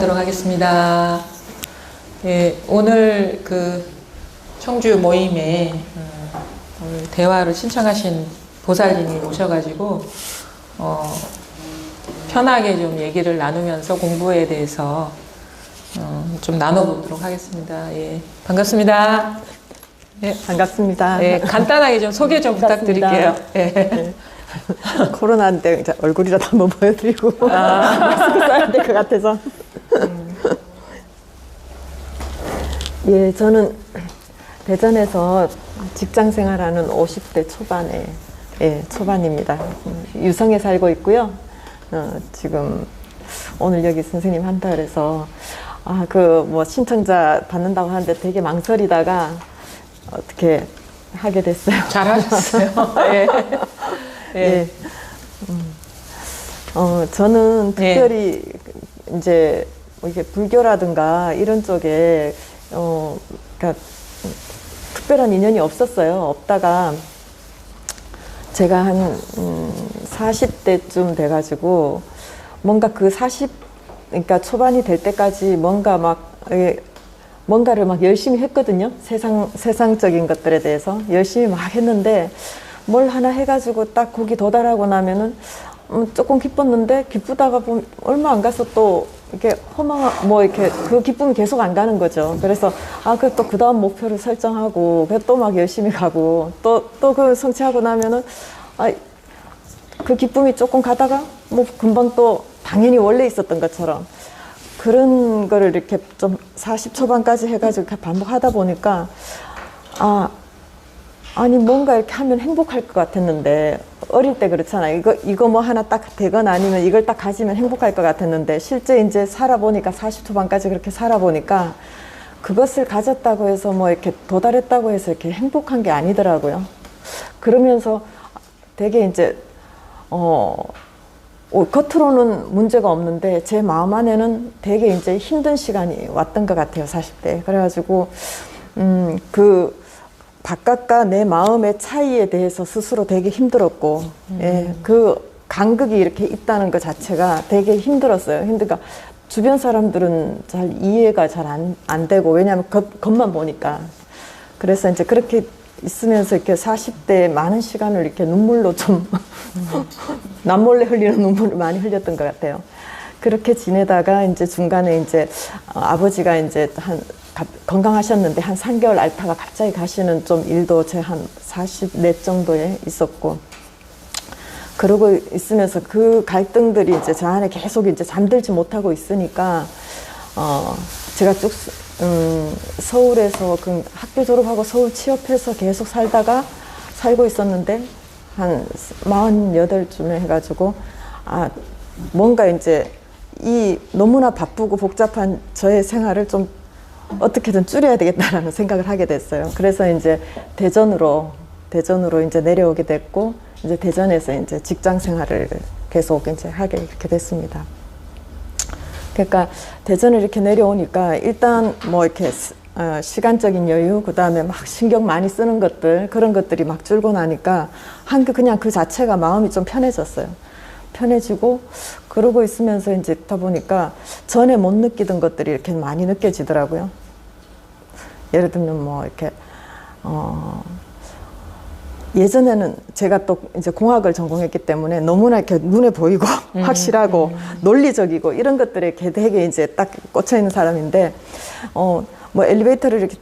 하도록 하겠습니다. 예, 오늘 그 청주 모임에 오늘 대화를 신청하신 보살님이 오셔가지고 편하게 좀 얘기를 나누면서 공부에 대해서 좀 나눠보도록 하겠습니다. 예, 반갑습니다. 네, 반갑습니다. 예, 간단하게 좀 소개 좀 부탁드릴게요. 예. 네. 코로나인데 이제 얼굴이라도 한번 보여드리고 마스크 써야 될 것 같아서. 예, 저는 대전에서 직장 생활하는 50대 초반에 초반입니다. 유성에 살고 있고요. 지금 오늘 여기 선생님 한다 그래서 신청자 받는다고 하는데 되게 망설이다가 어떻게 하게 됐어요. 잘하셨어요. 예. 예. 저는 특별히 이제 이게 불교라든가 이런 쪽에 그러니까 특별한 인연이 없었어요. 없다가 제가 한 40대쯤 돼가지고 뭔가 그 그러니까 초반이 될 때까지 뭔가를 막 열심히 했거든요. 세상적인 것들에 대해서 열심히 막 했는데 뭘 하나 해가지고 딱 거기 도달하고 나면은 조금 기뻤는데 기쁘다가 보면 얼마 안 가서 또 이렇게 이렇게 그 기쁨이 계속 안 가는 거죠. 그래서 또 그 다음 목표를 설정하고 또 막 열심히 가고 또 그 성취하고 나면은 그 기쁨이 조금 가다가 뭐 금방 또 당연히 원래 있었던 것처럼 그런 거를 이렇게 좀 40 초반까지 해가지고 반복하다 보니까 아니 뭔가 이렇게 하면 행복할 것 같았는데 어릴 때 그렇잖아요. 이거 뭐 하나 딱 되거나 아니면 이걸 딱 가지면 행복할 것 같았는데 실제 이제 살아보니까 40 초반까지 그렇게 살아보니까 그것을 가졌다고 해서 뭐 이렇게 도달했다고 해서 이렇게 행복한 게 아니더라고요. 그러면서 되게 이제 겉으로는 문제가 없는데 제 마음 안에는 되게 이제 힘든 시간이 왔던 것 같아요. 40대. 그래가지고 바깥과 내 마음의 차이에 대해서 스스로 되게 힘들었고, 그 간극이 이렇게 있다는 것 자체가 되게 힘들었어요. 그러니까 주변 사람들은 잘 이해가 잘 안 되고, 왜냐하면 겉만 보니까. 그래서 이제 그렇게 있으면서 이렇게 40대 많은 시간을 이렇게 눈물로 좀, 남몰래 흘리는 눈물을 많이 흘렸던 것 같아요. 그렇게 지내다가 이제 중간에 이제 아버지가 이제 건강하셨는데 한 3개월 앓다가 갑자기 가시는 좀 일도 제 한 44 정도에 있었고, 그러고 있으면서 그 갈등들이 이제 저 안에 계속 이제 잠들지 못하고 있으니까, 제가 쭉, 서울에서 그 학교 졸업하고 서울 취업해서 계속 살고 있었는데, 한 48쯤에 해가지고, 뭔가 이제 너무나 바쁘고 복잡한 저의 생활을 좀 어떻게든 줄여야 되겠다라는 생각을 하게 됐어요. 그래서 이제 대전으로 이제 내려오게 됐고, 이제 대전에서 이제 직장 생활을 계속 이제 하게 이렇게 됐습니다. 그러니까 대전을 이렇게 내려오니까 일단 뭐 이렇게 시간적인 여유, 그 다음에 막 신경 많이 쓰는 그런 것들이 막 줄고 나니까 그냥 그 자체가 마음이 좀 편해졌어요. 편해지고 그러고 있으면서 이제 있다 보니까 전에 못 느끼던 것들이 이렇게 많이 느껴지더라고요. 예를 들면 뭐 이렇게 예전에는 제가 또 이제 공학을 전공했기 때문에 너무나 이렇게 눈에 보이고 확실하고 논리적이고 이런 것들에 되게 이제 딱 꽂혀 있는 사람인데 뭐 엘리베이터를 이렇게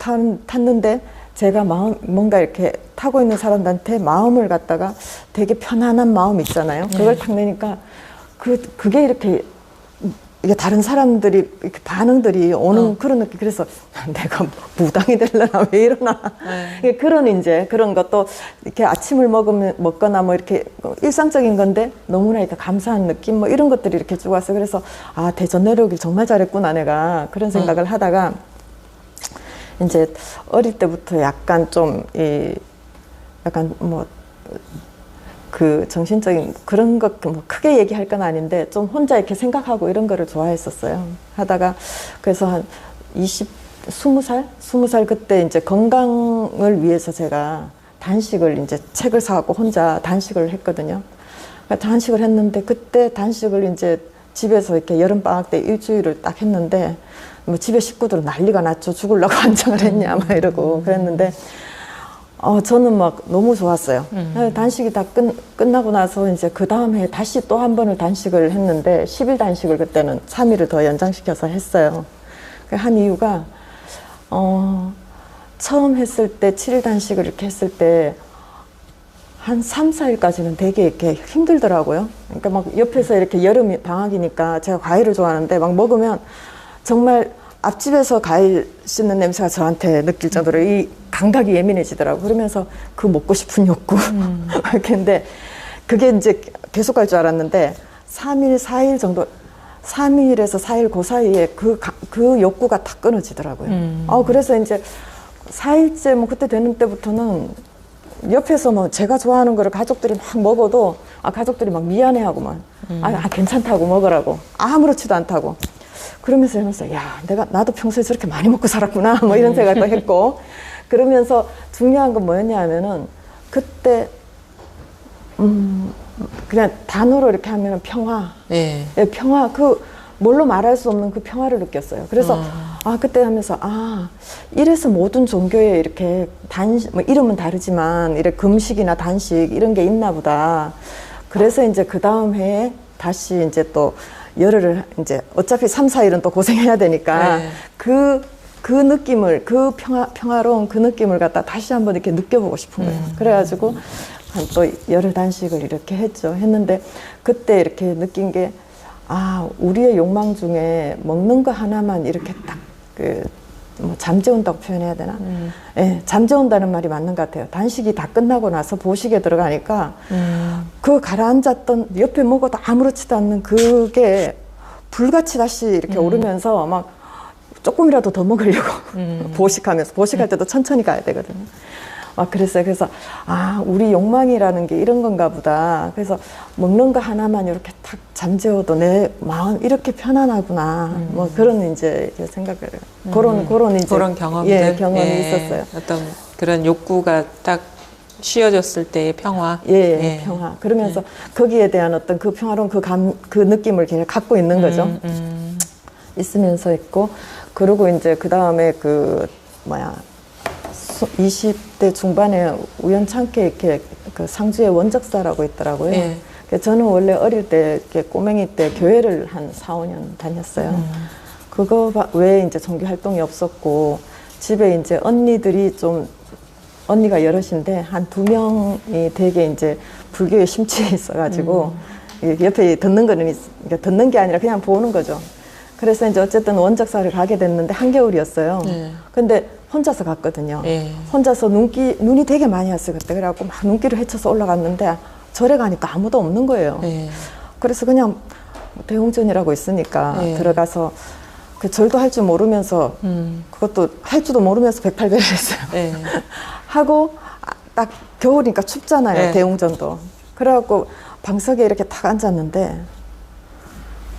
탔는데 제가 뭔가 이렇게 타고 있는 사람들한테 마음을 갖다가 되게 편안한 마음 있잖아요. 그걸 탁 내니까 그게 이렇게 다른 사람들이 이렇게 반응들이 오는 그런 느낌. 그래서 내가 무당이 되려나 왜 이러나. 그런 것도 이렇게 아침을 먹거나 뭐 이렇게 일상적인 건데 너무나 이렇게 감사한 느낌 뭐 이런 것들이 이렇게 쭉 왔어요. 그래서 대전 내려오길 정말 잘했구나 내가 그런 생각을 하다가 이제 어릴 때부터 약간 좀 약간 그 정신적인 그런 것 뭐 크게 얘기할 건 아닌데 좀 혼자 이렇게 생각하고 이런 거를 좋아했었어요. 하다가 그래서 한 20살 그때 이제 건강을 위해서 제가 단식을 이제 책을 사갖고 혼자 단식을 했거든요. 그러니까 단식을 했는데 그때 단식을 이제 집에서 이렇게 여름방학 때 일주일을 딱 했는데, 뭐 집에 식구들은 난리가 났죠. 죽으려고 환장을 했냐, 막 이러고 그랬는데, 저는 막 너무 좋았어요. 단식이 다 끝나고 나서 이제 그 다음 해 다시 또 한 번을 단식을 했는데, 10일 단식을 그때는 3일을 더 연장시켜서 했어요. 한 이유가, 처음 했을 때 7일 단식을 이렇게 했을 때 한 3, 4일까지는 되게 이렇게 힘들더라고요. 그러니까 막 옆에서 이렇게 여름 방학이니까 제가 과일을 좋아하는데 막 먹으면 정말 앞집에서 과일 씹는 냄새가 저한테 느낄 정도로 이 감각이 예민해지더라고요. 그러면서 그 먹고 싶은 욕구. 근데 그게 이제 계속 갈 줄 알았는데 3일, 4일 정도 3일에서 4일 그 사이에 그 욕구가 다 끊어지더라고요. 그래서 이제 4일째 뭐 그때 되는 때부터는 옆에서 뭐 제가 좋아하는 거를 가족들이 막 먹어도 가족들이 막 미안해하고 막 괜찮다고 먹으라고 아무렇지도 않다고 그러면서 야 나도 평소에 저렇게 많이 먹고 살았구나 뭐 이런 생각도 했고 그러면서 중요한 건 뭐였냐 하면은 그때 그냥 단어로 이렇게 하면은 평화. 예, 평화. 뭘로 말할 수 없는 그 평화를 느꼈어요. 그래서, 그때 하면서, 이래서 모든 종교에 이렇게 뭐 이름은 다르지만, 이렇게 금식이나 단식, 이런 게 있나 보다. 그래서 이제 그 다음 해에 다시 이제 또 열흘을 이제 어차피 3, 4일은 또 고생해야 되니까, 그 느낌을, 그 평화로운 그 느낌을 갖다 다시 한번 이렇게 느껴보고 싶은 거예요. 그래가지고, 또 열흘 단식을 이렇게 했는데, 그때 이렇게 느낀 게, 우리의 욕망 중에 먹는 거 하나만 이렇게 딱, 뭐 잠재운다고 표현해야 되나? 예, 잠재운다는 말이 맞는 것 같아요. 단식이 다 끝나고 나서 보식에 들어가니까, 그 가라앉았던, 옆에 먹어도 아무렇지도 않는 그게 불같이 다시 이렇게 오르면서 막 조금이라도 더 먹으려고 보식하면서, 보식할 때도 천천히 가야 되거든요. 그랬어요. 그래서, 우리 욕망이라는 게 이런 건가 보다. 그래서 먹는 거 하나만 이렇게 탁 잠재워도 내 마음 이렇게 편안하구나. 뭐 그런 이제 생각을, 그런 경험들. 예, 경험이 있었어요. 어떤 그런 욕구가 딱 쉬어졌을 때의 평화. 예, 평화. 그러면서 거기에 대한 어떤 그 평화로운 그 느낌을 그냥 갖고 있는 거죠. 있으면서 있고, 그리고 이제 그 다음에 20대 중반에 우연찮게 이렇게 그 상주에 원적사라고 있더라고요. 저는 원래 어릴 때 이렇게 꼬맹이 때 교회를 한 4, 5년 다녔어요. 그거 외에 이제 종교 활동이 없었고 집에 이제 언니가 여럿인데 한 2명이 되게 이제 불교에 심취해 있어가지고 옆에 듣는 듣는 게 아니라 그냥 보는 거죠. 그래서 이제 어쨌든 원적사를 가게 됐는데 한겨울이었어요. 근데 혼자서 갔거든요. 혼자서 눈이 되게 많이 왔어요, 그때. 그래갖고 막 눈길을 헤쳐서 올라갔는데 절에 가니까 아무도 없는 거예요. 그래서 그냥 대웅전이라고 있으니까 들어가서 그 절도 할 줄 모르면서 그것도 할 줄도 모르면서 108배를 했어요. 하고 딱 겨울이니까 춥잖아요, 대웅전도. 그래갖고 방석에 이렇게 탁 앉았는데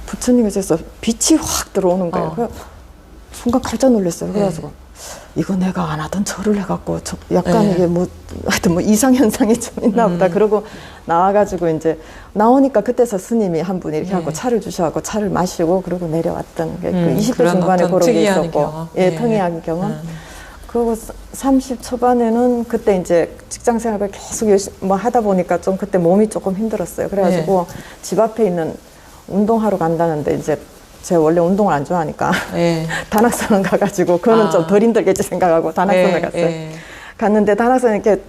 부처님께서 빛이 확 들어오는 거예요. 그래서 순간 깜짝 놀랐어요. 그래가지고 이거 내가 안 하던 절을 해갖고 약간 이게 하여튼 이상현상이 좀 있나 보다. 그러고 나와가지고 이제 나오니까 그때서 스님이 한 분이 이렇게 하고 차를 주셔갖고 차를 마시고 그러고 내려왔던 게 그 20대 중반에 그런 게 있었고. 경험. 특이한 경험. 그리고 30 초반에는 그때 이제 직장 생활을 계속 열심히 하다 보니까 좀 그때 몸이 조금 힘들었어요. 그래가지고 집 앞에 있는 운동하러 간다는데 이제 제가 원래 운동을 안 좋아하니까 단학사는 가가지고 그거는 좀 덜 힘들겠지 생각하고 단학사를 갔어요. 갔는데 단학사는 이렇게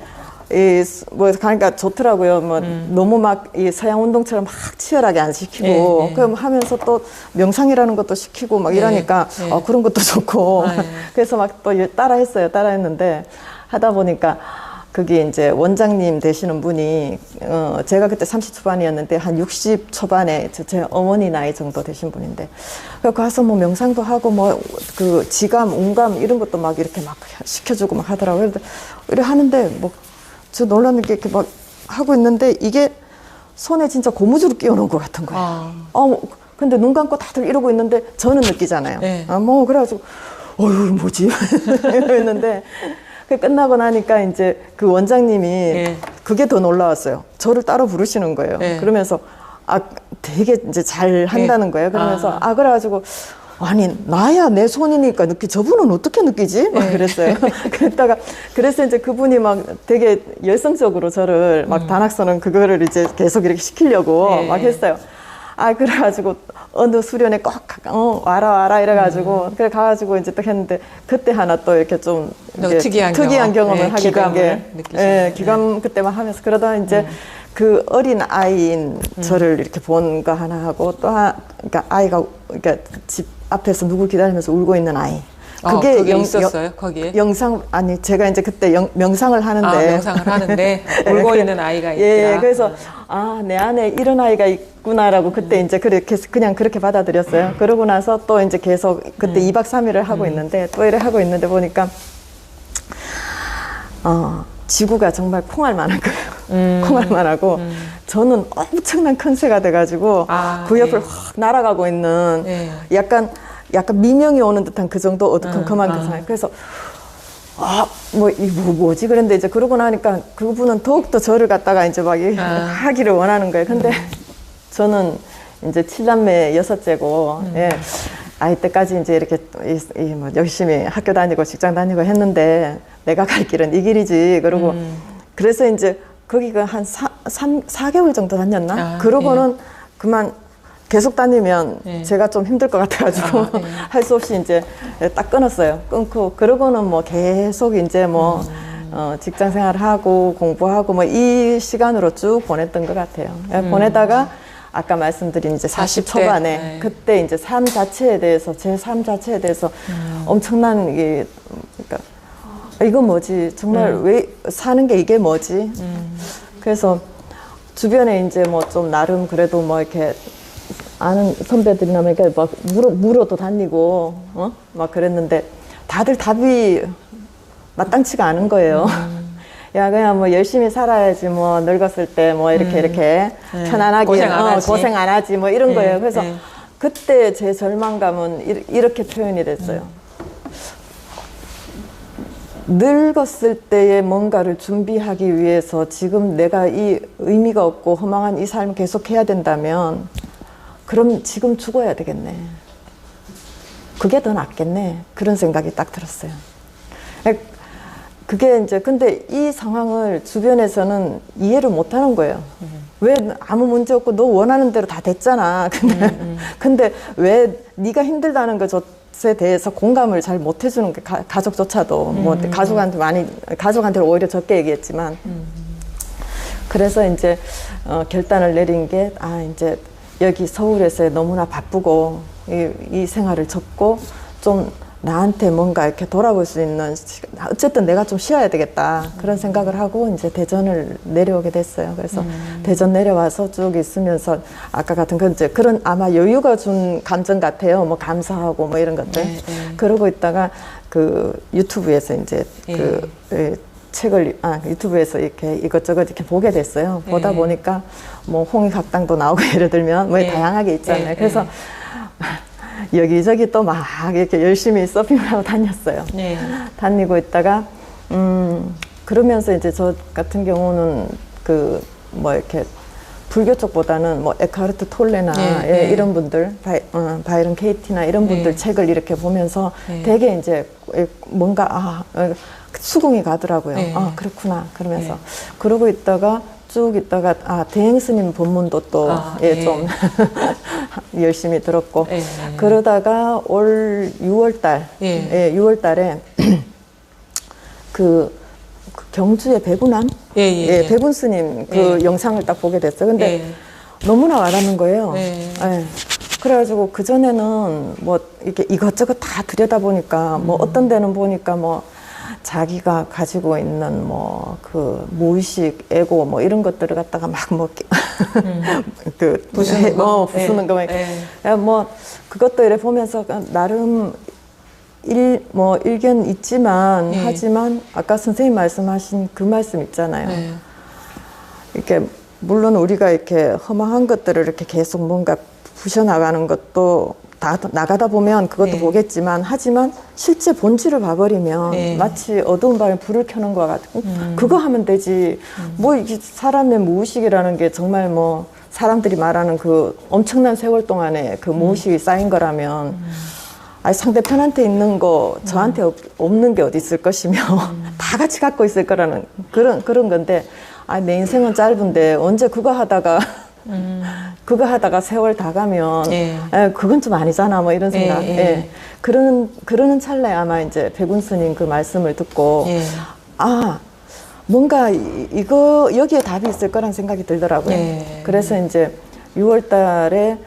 가니까 좋더라고요. 너무 막 이 서양 운동처럼 막 치열하게 안 시키고 그럼 하면서 또 명상이라는 것도 시키고 막 이러니까 그런 것도 좋고 그래서 막 또 따라했는데 하다 보니까 그게 이제 원장님 되시는 분이 제가 그때 30 초반이었는데 한 60 초반에 제 어머니 나이 정도 되신 분인데 가서 뭐 명상도 하고 그 지감, 운감 이런 것도 막 이렇게 막 시켜주고 막 하더라고요. 이래 하는데 저 놀라는 게 이렇게 막 하고 있는데 이게 손에 진짜 고무줄을 끼워놓은 것 같은 거예요. 근데 눈 감고 다들 이러고 있는데 저는 느끼잖아요. 그래가지고 어휴 뭐지 이랬는데 끝나고 나니까 이제 그 원장님이 그게 더 놀라웠어요. 저를 따로 부르시는 거예요. 그러면서 되게 이제 잘 한다는 거예요. 그러면서 그래가지고 아니 나야 내 손이니까 저분은 어떻게 느끼지? 막 그랬어요. 그래서 이제 그분이 막 되게 열성적으로 저를 막 단학선은 그거를 이제 계속 이렇게 시키려고 막 했어요. 그래가지고 어느 수련회 꼭 와라 이래가지고 그래 가가지고 이제 또 했는데 그때 하나 또 이렇게 좀 특이한 경험을 하게 된 게 기감 그때만 하면서 그러다 이제 그 어린 아이인 저를 이렇게 본 거 하나 하고 또 그러니까 아이가 그러니까 집 앞에서 누굴 기다리면서 울고 있는 아이. 그게 있었어요 거기에? 영상 아니 제가 이제 그때 명상을 하는데 명상을 하는데 울고 있는 아이가 있다. 예, 그래서 내 안에 이런 아이가 있구나라고 그때 이제 그냥 그렇게 받아들였어요. 그러고 나서 또 이제 계속 그때 2박 3일을 하고 있는데 또 이래 하고 있는데 보니까 지구가 정말 콩알 만한 거예요. 콩알 만하고 저는 엄청난 큰 새가 돼가지고 그 옆을 확 날아가고 있는 약간 미명이 오는 듯한 그 정도 어두컴컴한 그 상황. 그래서 뭐지? 그런데 이제 그러고 나니까 그분은 더욱더 저를 갖다가 이제 막 하기를 원하는 거예요. 근데 저는 이제 7남매 6째고, 아이 때까지 이제 이렇게 뭐 열심히 학교 다니고 직장 다니고 했는데 내가 갈 길은 이 길이지. 그러고 그래서 이제 거기가 한 4개월 정도 다녔나? 그러고는 그만 계속 다니면 제가 좀 힘들 것 같아가지고 할 수 없이 이제 딱 끊었어요. 끊고 그러고는 뭐 계속 이제 뭐 직장 생활하고 공부하고 뭐 이 시간으로 쭉 보냈던 것 같아요. 보내다가 아까 말씀드린 이제 40 초반에 그때 이제 삶 자체에 대해서 제 삶 자체에 대해서 엄청난 이게 그러니까 이거 뭐지 정말 왜 사는 게 이게 뭐지? 그래서 주변에 이제 뭐 좀 나름 그래도 뭐 이렇게 아는 선배들이나 이렇게 막 물어도 다니고 막 그랬는데 다들 답이 마땅치가 않은 거예요. 야 그냥 뭐 열심히 살아야지 뭐 늙었을 때 뭐 이렇게 편안하게 고생 안 하지 뭐 이런 거예요. 그래서 그때 제 절망감은 이렇게 표현이 됐어요. 늙었을 때의 뭔가를 준비하기 위해서 지금 내가 이 의미가 없고 허망한 이 삶을 계속 해야 된다면 그럼 지금 죽어야 되겠네. 그게 더 낫겠네. 그런 생각이 딱 들었어요. 그게 이제 근데 이 상황을 주변에서는 이해를 못 하는 거예요. 왜 아무 문제 없고 너 원하는 대로 다 됐잖아. 근데 왜 네가 힘들다는 것에 대해서 공감을 잘 못 해주는 게 가족조차도 뭐 가족한테 오히려 적게 얘기했지만 그래서 이제 결단을 내린 게 이제 여기 서울에서 너무나 바쁘고 이 생활을 접고 좀 나한테 뭔가 이렇게 돌아볼 수 있는 어쨌든 내가 좀 쉬어야 되겠다 그런 생각을 하고 이제 대전을 내려오게 됐어요. 그래서 대전 내려와서 쭉 있으면서 아까 같은 건 이제 그런 아마 여유가 준 감정 같아요. 뭐 감사하고 뭐 이런 것들. 그러고 있다가 그 유튜브에서 이제 책을 유튜브에서 이렇게 이것저것 이렇게 보게 됐어요. 보다 보니까 뭐 홍익학당도 나오고 예를 들면 뭐 다양하게 있잖아요. 그래서 여기저기 또 막 이렇게 열심히 서핑을 하고 다녔어요. 다니고 있다가 그러면서 이제 저 같은 경우는 그 뭐 이렇게 불교 쪽보다는 뭐 에카르트 톨레나 이런 분들 바이런 케이티나 이런 분들 책을 이렇게 보면서 되게 이제 뭔가 수긍이 가더라고요. 그렇구나 그러면서 그러고 있다가 쭉 있다가 대행 스님 본문도 또 좀 열심히 들었고 그러다가 올 6월달 6월달에 그 경주의 백운함 백운 스님 그 영상을 딱 보게 됐어요. 근데 너무나 와닿는 거예요. 그래가지고 그 전에는 뭐 이렇게 이것저것 다 들여다보니까 뭐 어떤 데는 보니까 뭐 자기가 가지고 있는 뭐 그 무의식 에고 뭐 이런 것들을 갖다가 막 뭐 부수는 거 뭐 그것도 이래 보면서 나름 일견 있지만 하지만 아까 선생님 말씀하신 그 말씀 있잖아요. 이렇게 물론 우리가 이렇게 허망한 것들을 이렇게 계속 뭔가 부셔나가는 것도 다 나가다 보면 그것도 보겠지만 하지만 실제 본질을 봐버리면 마치 어두운 밤에 불을 켜는 것 같고 그거 하면 되지. 뭐 이게 사람의 무의식이라는 게 정말 뭐 사람들이 말하는 그 엄청난 세월 동안에 그 무엇이 쌓인 거라면 아니 상대편한테 있는 거 저한테 없는 게 어디 있을 것이며 다 같이 갖고 있을 거라는 그런 건데 아, 내 인생은 짧은데 언제 그거 하다가 그거 하다가 세월 다 가면 예. 그건 좀 아니잖아 뭐 이런 생각. 예. 예. 그러는 찰나에 아마 이제 백운 스님 그 말씀을 듣고 예. 아 뭔가 이거 여기에 답이 있을 거란 생각이 들더라고요. 예. 그래서 이제 6월 달에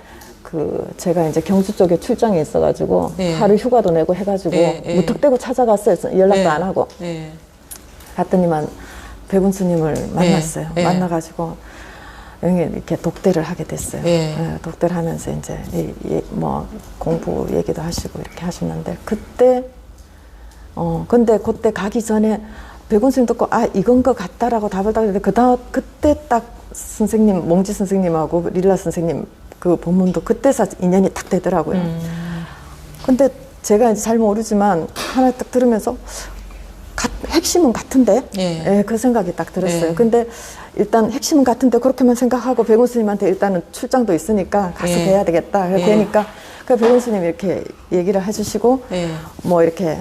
그 제가 이제 경주 쪽에 출장에 있어가지고 예. 하루 휴가도 내고 해가지고 예. 예. 무턱대고 찾아갔어요. 연락도 예. 안 하고 예. 갔더니만 백운 스님을 만났어요. 예. 만나가지고 여기 이렇게 독대를 하게 됐어요. 예. 독대를 하면서 이제 뭐 공부 얘기도 하시고 이렇게 하셨는데 그때 근데 그때 가기 전에 백운 스님 듣고 아 이건 것 같다라고 답을 딱 했는데 그때 딱 선생님 몽지 선생님하고 릴라 선생님 그 본문도 그때서 인연이 딱 되더라고요. 근데 제가 이제 잘 모르지만 하나 딱 들으면서 핵심은 같은데 예. 그 생각이 딱 들었어요. 예. 근데 일단 핵심은 같은데 그렇게만 생각하고 백운 스님한테 일단은 출장도 있으니까 가서 예. 뵈야 되겠다. 예. 되니까 그 백운 스님이 이렇게 얘기를 해주시고 예. 뭐 이렇게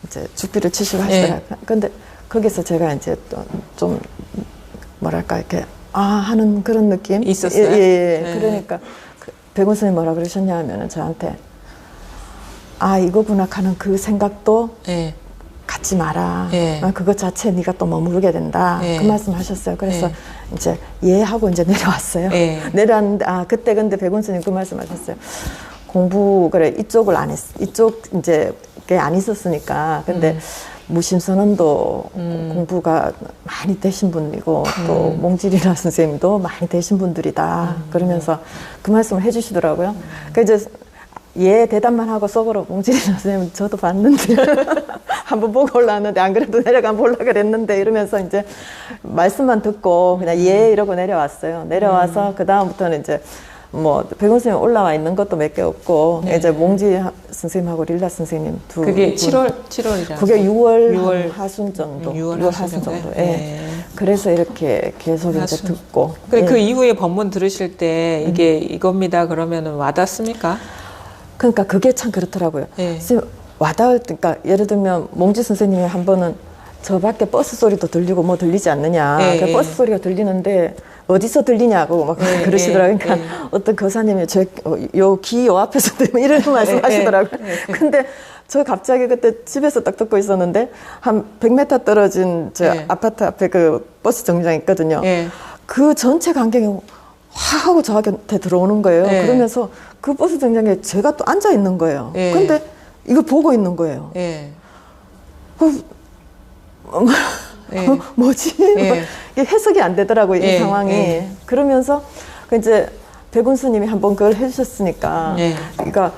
이제 죽비를 치시고 하시더라고요. 근데 거기서 제가 이제 또 좀 뭐랄까 이렇게 하는 그런 느낌 있었어요? 예. 예. 그러니까 백운 스님 뭐라 그러셨냐 하면은 저한테 이거구나 하는 그 생각도 예. 갖지 마라. 예. 그것 자체에 네가 또 머무르게 된다. 예. 그 말씀 하셨어요. 그래서 예. 이제 하고 이제 내려왔어요. 예. 내려왔는데 그때 근데 백운 스님 그 말씀 하셨어요. 공부 그래 이쪽을 안 했. 이쪽 이제 게 안 있었으니까. 근데 무심선언도 공부가 많이 되신 분이고 또 몽질이라 선생님도 많이 되신 분들이다. 그러면서 그 말씀을 해주시더라고요. 그 이제 대답만 하고 속으로 몽질이라 선생님 저도 봤는데 한번 보고 올라왔는데 안 그래도 내려가 보려고 그랬는데 이러면서 이제 말씀만 듣고 그냥 이러고 내려왔어요. 내려와서 그 다음부터는 이제 뭐 백운 선생님 올라와 있는 것도 몇 개 없고 네. 이제 몽지 선생님하고 릴라 선생님 두 그게 분. 7월이잖아요. 그게 6월, 6월 하순 정도. 6월 하순 정도. 정도요? 예. 네. 그래서 이렇게 계속 이제 하순. 듣고. 그래 예. 그 이후에 법문 들으실 때 이게 이겁니다 그러면은 와닿습니까? 그러니까 그게 참 그렇더라고요. 예. 선생님 그러니까 예를 들면 몽지 선생님이 한 번은 저 밖에 버스 소리도 들리고 뭐 들리지 않느냐. 예, 그 예. 버스 소리가 들리는데 어디서 들리냐고 막 예, 그러시더라고요. 예, 그러니까 예. 어떤 거사님이 요 앞에서 이런 말씀 하시더라고요. 근데 저 갑자기 그때 집에서 딱 듣고 있었는데 한 100m 떨어진 저 예. 아파트 앞에 그 버스 정류장 있거든요. 예. 그 전체 광경이 확 하고 저한테 들어오는 거예요. 예. 그러면서 그 버스 정류장에 제가 또 앉아 있는 거예요. 예. 근데 이걸 보고 있는 거예요. 예. 예. 뭐지? 예. 이게 해석이 안 되더라고요, 이 예. 상황이. 예. 그러면서 그 이제 백운 스님이 한번 그걸 해주셨으니까, 예. 그러니까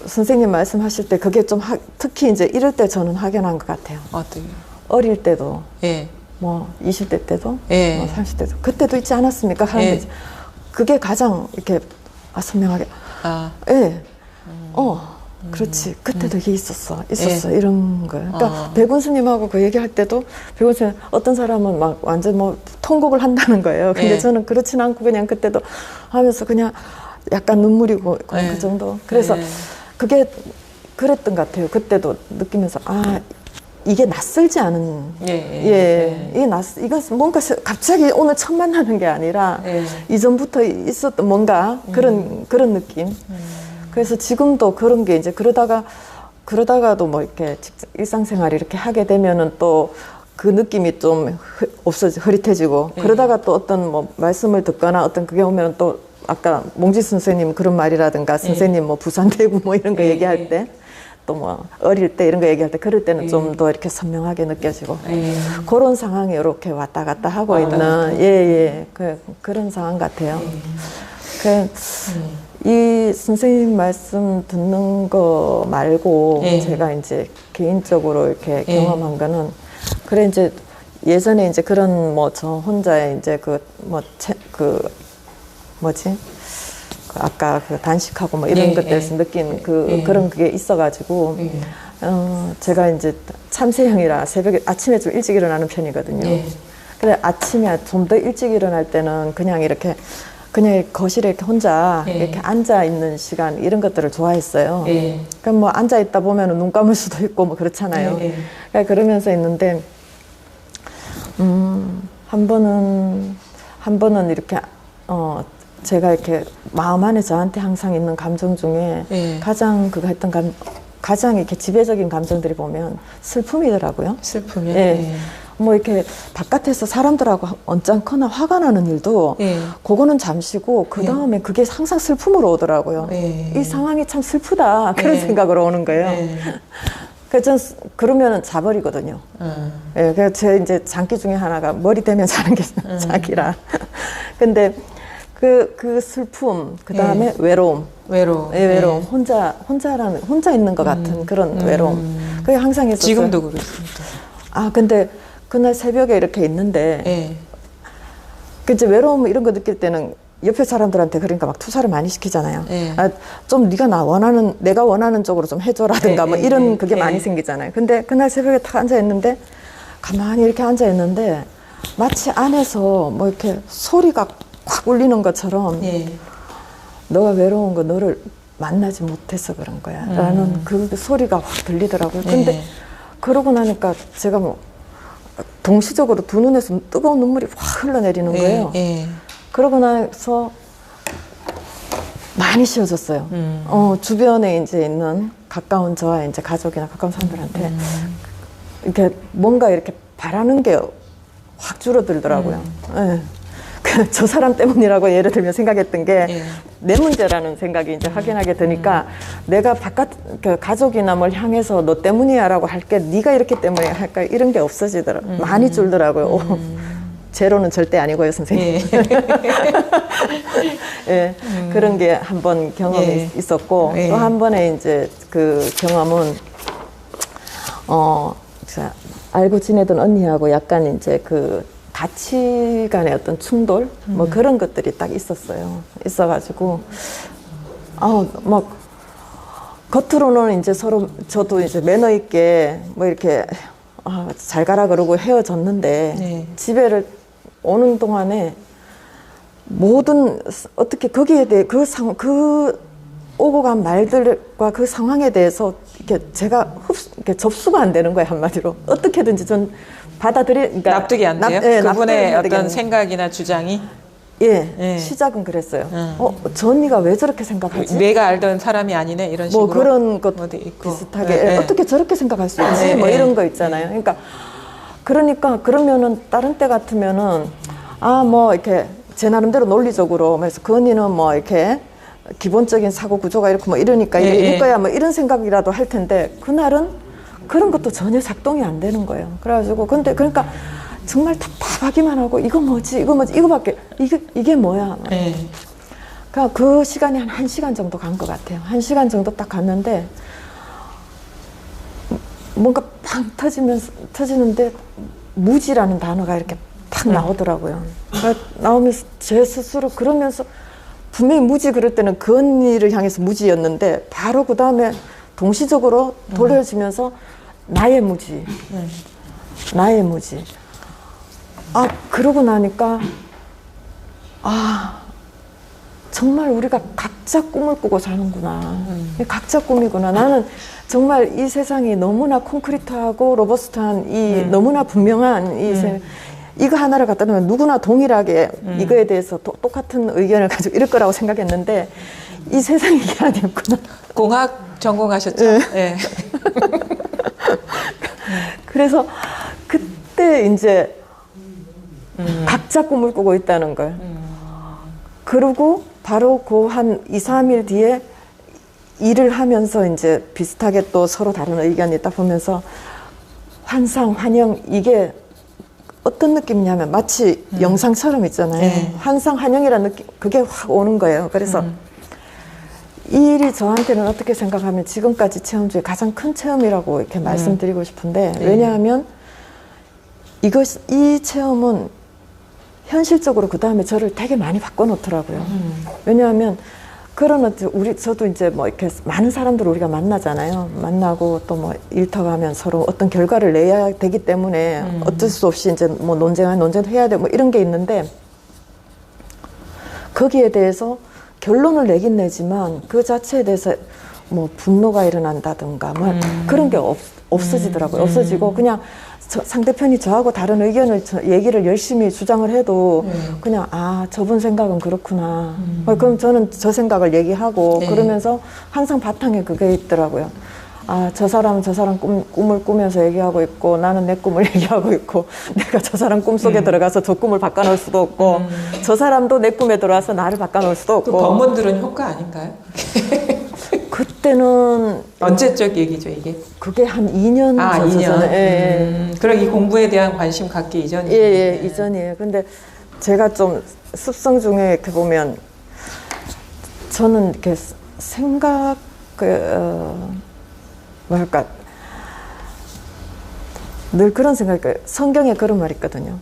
선생님 말씀하실 때 그게 좀 특히 이제 이럴 때 저는 확연한 것 같아요. 어떻게? 어릴 때도, 예. 뭐 20대 때도, 예. 뭐 30대도 그때도 있지 않았습니까? 하는데 예. 이제 그게 가장 이렇게 선명하게, 예, 그렇지. 그때도 이게 있었어. 이런 거예요. 그러니까 백운 스님하고 그 얘기할 때도 백운 스님 어떤 사람은 막 완전 뭐 통곡을 한다는 거예요. 근데 예. 저는 그렇진 않고 그냥 그때도 하면서 그냥 약간 눈물이고 예. 그 정도. 그래서 예. 그게 그랬던 것 같아요. 그때도 느끼면서 이게 낯설지 않은 이게 이건 뭔가 갑자기 오늘 처음 만나는 게 아니라 이전부터 있었던 뭔가 그런 느낌. 그래서 지금도 그런 게 이제 그러다가도 뭐 이렇게 일상생활 이렇게 하게 되면은 또 그 느낌이 좀 흐릿해지고 그러다가 또 어떤 뭐 말씀을 듣거나 어떤 그게 오면 또 아까 몽지 선생님 그런 말이라든가 선생님 뭐 부산대구 뭐 이런 거 얘기할 때 또 뭐 어릴 때 이런 거 얘기할 때 그럴 때는 좀 더 이렇게 선명하게 느껴지고 그런 상황이 이렇게 왔다 갔다 하고 있는 그런 상황 같아요. 이 선생님 말씀 듣는 거 말고 제가 이제 개인적으로 이렇게 경험한 거는 그래 이제 예전에 이제 그런 뭐 저 혼자의 이제 아까 그 단식하고 뭐 이런 것들에서 느낀 그런 그게 있어가지고 제가 이제 참새형이라 새벽에 아침에 좀 일찍 일어나는 편이거든요. 근데 아침에 좀 더 일찍 일어날 때는 그냥 이렇게 그냥 거실에 이렇게 혼자 예. 이렇게 앉아 있는 시간 이런 것들을 좋아했어요. 예. 그럼 뭐 앉아 있다 보면 눈 감을 수도 있고 뭐 그렇잖아요. 예. 그러니까 그러면서 있는데 한 번은 이렇게 제가 이렇게 마음 안에 저한테 항상 있는 감정 중에 예. 가장 가장 이렇게 지배적인 감정들이 보면 슬픔이더라고요. 슬픔이요? 예. 예. 뭐 이렇게 바깥에서 사람들하고 언짢거나 화가 나는 일도 예. 그거는 잠시고 그 다음에 그게 항상 슬픔으로 오더라고요. 예. 이 상황이 참 슬프다 그런 예. 생각으로 오는 거예요. 예. 그래서 전 그러면은 자버리거든요. 예, 그래서 제 이제 장기 중에 하나가 머리 대면 자는 게 자기라. 근데 그 슬픔, 그 다음에 외로움. 외로움. 예, 외로움. 예. 혼자 있는 것 같은 그런 외로움. 그게 항상 있었어요. 지금도 그렇습니다. 아, 근데 그날 새벽에 이렇게 있는데, 예. 그 이제 외로움 이런 거 느낄 때는 옆에 사람들한테 그러니까 막 투사를 많이 시키잖아요. 예. 아, 좀 네가 내가 원하는 쪽으로 좀 해줘라든가 예, 뭐 예, 이런 예, 그게 예. 많이 생기잖아요. 근데 그날 새벽에 탁 앉아 있는데 가만히 이렇게 앉아 있는데 마치 안에서 뭐 이렇게 소리가 콱 울리는 것처럼 예. 너가 외로운 거 너를 만나지 못해서 그런 거야 라는 그 소리가 확 들리더라고요. 근데 예. 그러고 나니까 제가 뭐 동시적으로 두 눈에서 뜨거운 눈물이 확 흘러내리는 거예요. 예. 그러고 나서 많이 쉬워졌어요. 주변에 이제 있는 가까운 저와 이제 가족이나 가까운 사람들한테 이렇게 뭔가 이렇게 바라는 게 확 줄어들더라고요. 예. 저 사람 때문이라고 예를 들면 생각했던 게 내 문제라는 생각이 이제 확연하게 드니까 내가 그 가족이나 뭘 향해서 너 때문이야라고 할 게 네가 이렇기 때문에 할까 이런 게 없어지더라고요. 많이 줄더라고요. 제로는 절대 아니고요, 선생님. 예, 그런 게 한 번 경험이 예. 있었고 예. 또 한 번에 이제 그 경험은 제가 알고 지내던 언니하고 약간 이제 그 가치관의 어떤 충돌 뭐 그런 것들이 딱 있었어요. 있어가지고 막 겉으로는 이제 서로 저도 이제 매너 있게 뭐 이렇게 잘 가라 그러고 헤어졌는데 네. 집에를 오는 동안에 모든 어떻게 거기에 대해 그 오고 간 말들과 그 상황에 대해서 이렇게 제가 이렇게 접수가 안 되는 거예요, 한마디로. 어떻게든지 전 그러니까 납득이 안 돼요? 예, 그분의 납득이 안 어떤 되겠네요. 생각이나 주장이? 예, 시작은 그랬어요. 저 언니가 왜 저렇게 생각하지? 내가 알던 사람이 아니네 이런 식으로. 뭐 그런 것 어디 있고. 비슷하게 예, 예. 어떻게 저렇게 생각할 수 있지? 예, 뭐 예. 이런 거 있잖아요. 그러니까 그러면은 다른 때 같으면은 뭐 이렇게 제 나름대로 논리적으로 그래서 그 언니는 뭐 이렇게 기본적인 사고 구조가 이렇고 뭐 이러니까 예, 이럴 예. 거야 뭐 이런 생각이라도 할 텐데 그날은 그런 것도 전혀 작동이 안 되는 거예요. 그래가지고 그러니까 정말 답답하기만 하고 이거 뭐지 이거밖에 이게 뭐야. 예. 그러니까 그 시간이 한 1시간 정도 간 것 같아요. 1시간 정도 딱 갔는데 뭔가 팡 터지는데 무지라는 단어가 이렇게 탁 나오더라고요. 그러니까 나오면서 제 스스로 그러면서 분명히 무지 그럴 때는 그 언니를 향해서 무지였는데 바로 그 다음에 동시적으로 돌려지면서 나의 무지. 그러고 나니까 정말 우리가 각자 꿈을 꾸고 사는구나. 각자 꿈이구나. 나는 정말 이 세상이 너무나 콘크리트하고 로버스트한 너무나 분명한 이거 하나를 갖다 놓으면 누구나 동일하게 이거에 대해서 똑같은 의견을 가지고 이럴 거라고 생각했는데 이 세상이 이게 아니었구나. 공학 전공하셨죠? 예. 그래서 그때 이제 각자 꿈을 꾸고 있다는 걸. 그리고 바로 그 한 2, 3일 뒤에 일을 하면서 이제 비슷하게 또 서로 다른 의견이 있다 보면서 환상, 환영 이게 어떤 느낌이냐면 마치 영상처럼 있잖아요. 네. 환상, 환영이라는 느낌 그게 확 오는 거예요. 그래서 이 일이 저한테는 어떻게 생각하면 지금까지 체험 중에 가장 큰 체험이라고 이렇게 말씀드리고 싶은데 왜냐하면 이 체험은 현실적으로 그 다음에 저를 되게 많이 바꿔놓더라고요. 왜냐하면 저도 이제 뭐 이렇게 많은 사람들을 우리가 만나잖아요. 만나고 또 뭐 일터가면 서로 어떤 결과를 내야 되기 때문에 어쩔 수 없이 이제 뭐 논쟁도 해야 되고 뭐 이런 게 있는데 거기에 대해서 결론을 내긴 내지만 그 자체에 대해서 뭐 분노가 일어난다든가 뭐 그런 게 없어지더라고요. 없어지고 그냥 상대편이 저하고 다른 의견을 얘기를 열심히 주장을 해도 그냥 아 저분 생각은 그렇구나. 그럼 저는 저 생각을 얘기하고 그러면서 항상 바탕에 그게 있더라고요. 아, 저 사람은 저 사람 꿈을 꾸면서 얘기하고 있고 나는 내 꿈을 얘기하고 있고 내가 저 사람 꿈속에 들어가서 저 꿈을 바꿔놓을 수도 없고 저 사람도 내 꿈에 들어와서 나를 바꿔놓을 수도 없고. 그 법문들은 효과 아닌가요? 그때는 언제적 얘기죠 이게? 그게 한 2년 아, 전에 2년. 예. 그럼 이 공부에 대한 관심 갖기 이전이에요? 예, 이전이에요. 근데 제가 좀 습성 중에 이렇게 보면 저는 이렇게 생각 뭐랄까 늘 그런 생각이 성경에 그런 말이 있거든요.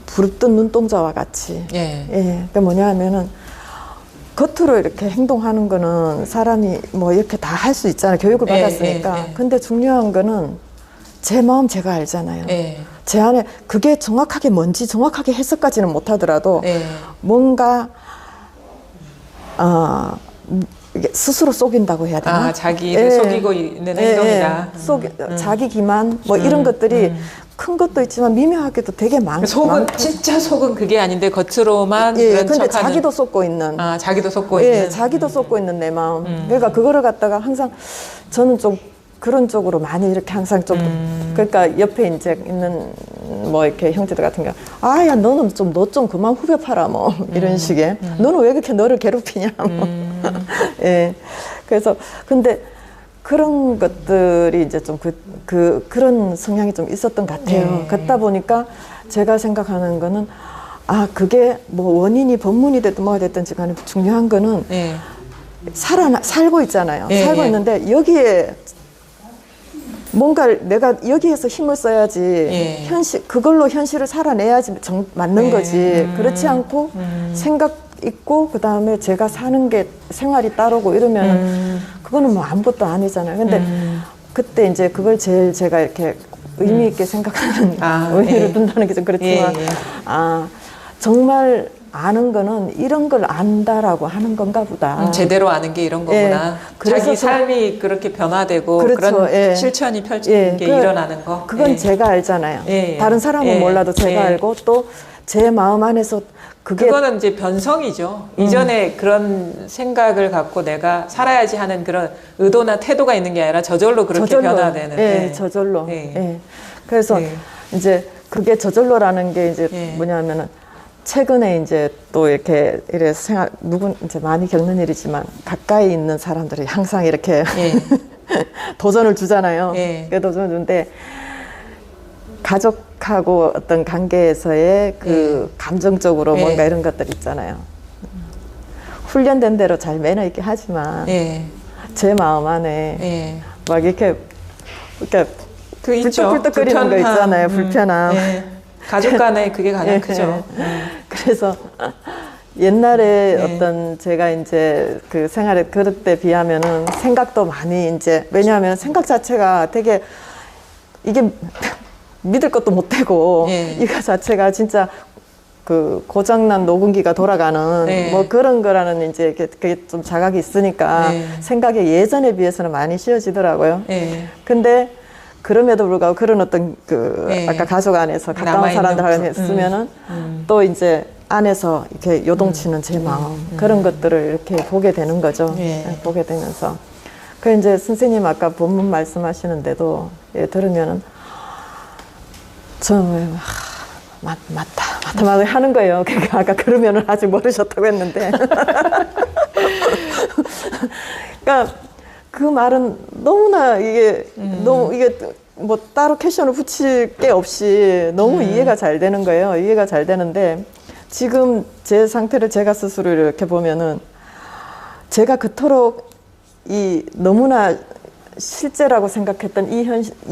부릅뜬 눈동자와 같이. 예. 그게 뭐냐 하면은 겉으로 이렇게 행동하는 거는 사람이 뭐 이렇게 다 할 수 있잖아요. 교육을 받았으니까. 근데 중요한 거는 제 마음 제가 알잖아요. 제 안에 그게 정확하게 뭔지 정확하게 해석까지는 못하더라도 뭔가 이게 스스로 속인다고 해야 되나? 아, 자기를 속이고 있는 행동이다. 자기 기만 뭐 이런 것들이 큰 것도 있지만 미묘하게도 되게 진짜 속은 그게 아닌데 겉으로만 그런 근데 척하는. 자기도 속고 있는. 아, 자기도 속고 있는. 자기도 속고 있는 내 마음. 그러니까 그거를 갖다가 항상 저는 좀 그런 쪽으로 많이 이렇게 항상 좀 그러니까 옆에 이제 있는 뭐 이렇게 형제들 같은 경우 아야 너는 좀 너 좀 그만 후벼 팔아 뭐 이런 식의 너는 왜 그렇게 너를 괴롭히냐 뭐 그래서 근데 그런 것들이 이제 좀 그런 성향이 좀 있었던 것 같아요. 그러다 보니까 제가 생각하는 거는 아 그게 뭐 원인이 법문이 됐든 뭐가 됐든지 간에 중요한 거는 살고 있잖아요. 살고 있는데 여기에 뭔가 내가 여기에서 힘을 써야지 그걸로 현실을 살아내야지 맞는 거지. 그렇지 않고 생각 있고 그 다음에 제가 사는 게 생활이 따르고 이러면 그거는 뭐 아무것도 아니잖아요. 근데 그때 이제 그걸 제일 제가 이렇게 의미 있게 생각하는 의미를 둔다는 게 좀 그렇지만 아 정말 아는 거는 이런 걸 안다라고 하는 건가 보다. 제대로 아는 게 이런 거구나. 자기 삶이 그렇게 변화되고 그런 실천이 펼치는 게 일어나는 거. 그건 제가 알잖아요. 다른 사람은 몰라도 제가 알고 또 제 마음 안에서 그거는 이제 변성이죠. 이전에 그런 생각을 갖고 내가 살아야지 하는 그런 의도나 태도가 있는 게 아니라 저절로 그렇게 변화되는. 저절로. 그래서 이제 그게 저절로라는 게 이제 뭐냐면은 최근에 이제 또 이렇게 누군 이제 많이 겪는 일이지만 가까이 있는 사람들이 항상 이렇게 도전을 주잖아요. 도전을 주는데 가족하고 어떤 관계에서의 그 감정적으로 뭔가 이런 것들 있잖아요. 훈련된 대로 잘 매너 있게 하지만 제 마음 안에 막 이렇게 불떡불떡거리는 거 있잖아요. 불편함. 가족 간에 그게 가장 크죠. 그래서 옛날에 어떤 제가 이제 그 생활에 그럴 때 비하면은 생각도 많이 이제 왜냐하면 생각 자체가 되게 이게 믿을 것도 못 되고 이거 자체가 진짜 그 고장난 녹음기가 돌아가는 뭐 그런 거라는 이제 그게 좀 자각이 있으니까 생각이 예전에 비해서는 많이 쉬워지더라고요. 근데 그럼에도 불구하고 그런 어떤 아까 가족 안에서 가까운 사람들하고 했으면은 또 이제 안에서 이렇게 요동치는 제 마음 그런 것들을 이렇게 보게 되는 거죠. 보게 되면서 그 이제 선생님 아까 본문 말씀하시는데도 들으면은 맞다 하는 거예요. 그러니까 아까 그러면은 아직 모르셨다고 했는데 그러니까 그 말은 너무나 이게 너무 이게 뭐 따로 캐션을 붙일 게 없이 너무 이해가 잘 되는 거예요. 이해가 잘 되는데 지금 제 상태를 제가 스스로 이렇게 보면은 제가 그토록 이 너무나 실제라고 생각했던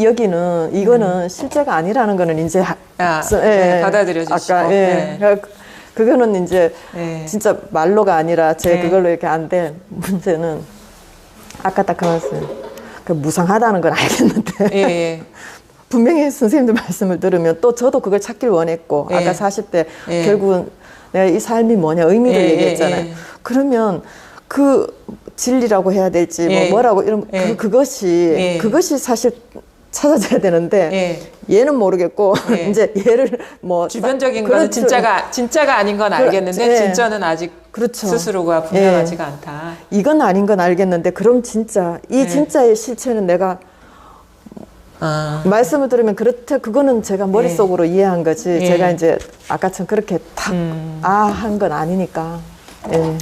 여기는 이거는 실제가 아니라는 거는 이제 받아들여지시고 그거는 이제 진짜 말로가 아니라 제 그걸로 이렇게 안 될 문제는 아까 딱 그 말씀 그 무상하다는 건 알겠는데 분명히 선생님들 말씀을 들으면 또 저도 그걸 찾길 원했고 아까 40대 결국은 내가 이 삶이 뭐냐 의미를 예, 얘기했잖아요. 예. 그러면 그 진리라고 해야 될지 예. 뭐라고 이런 예. 그것이 사실 찾아져야 되는데 예. 얘는 모르겠고 예. 이제 얘를 뭐 주변적인 거는 진짜가 아닌 건 알겠는데 예. 진짜는 아직 그렇죠. 스스로가 분명하지가 않다. 이건 아닌 건 알겠는데 그럼 진짜 이 예. 진짜의 실체는 내가 말씀을 들으면 그렇다 그거는 제가 머릿속으로 이해한 거지 예. 제가 이제 아까처럼 그렇게 탁 한 건 아니니까 예.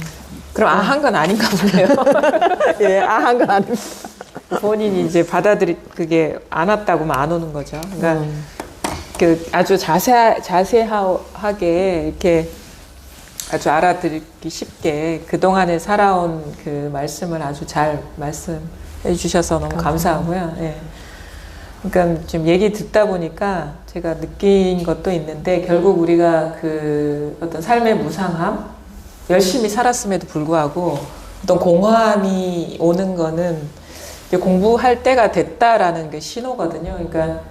그럼 한 건 아닌가 보네요. 예, 한 건 아닙니다. 본인이 이제 그게 안 왔다고만 안 오는 거죠. 그러니까 그 아주 자세하게 이렇게 아주 알아듣기 쉽게 그동안에 살아온 그 말씀을 아주 잘 말씀해 주셔서 너무 감사하고요. 예. 그러니까 지금 얘기 듣다 보니까 제가 느낀 것도 있는데 결국 우리가 그 어떤 삶의 무상함, 열심히 살았음에도 불구하고 어떤 공허함이 오는 거는 이제 공부할 때가 됐다라는 게 신호거든요. 그러니까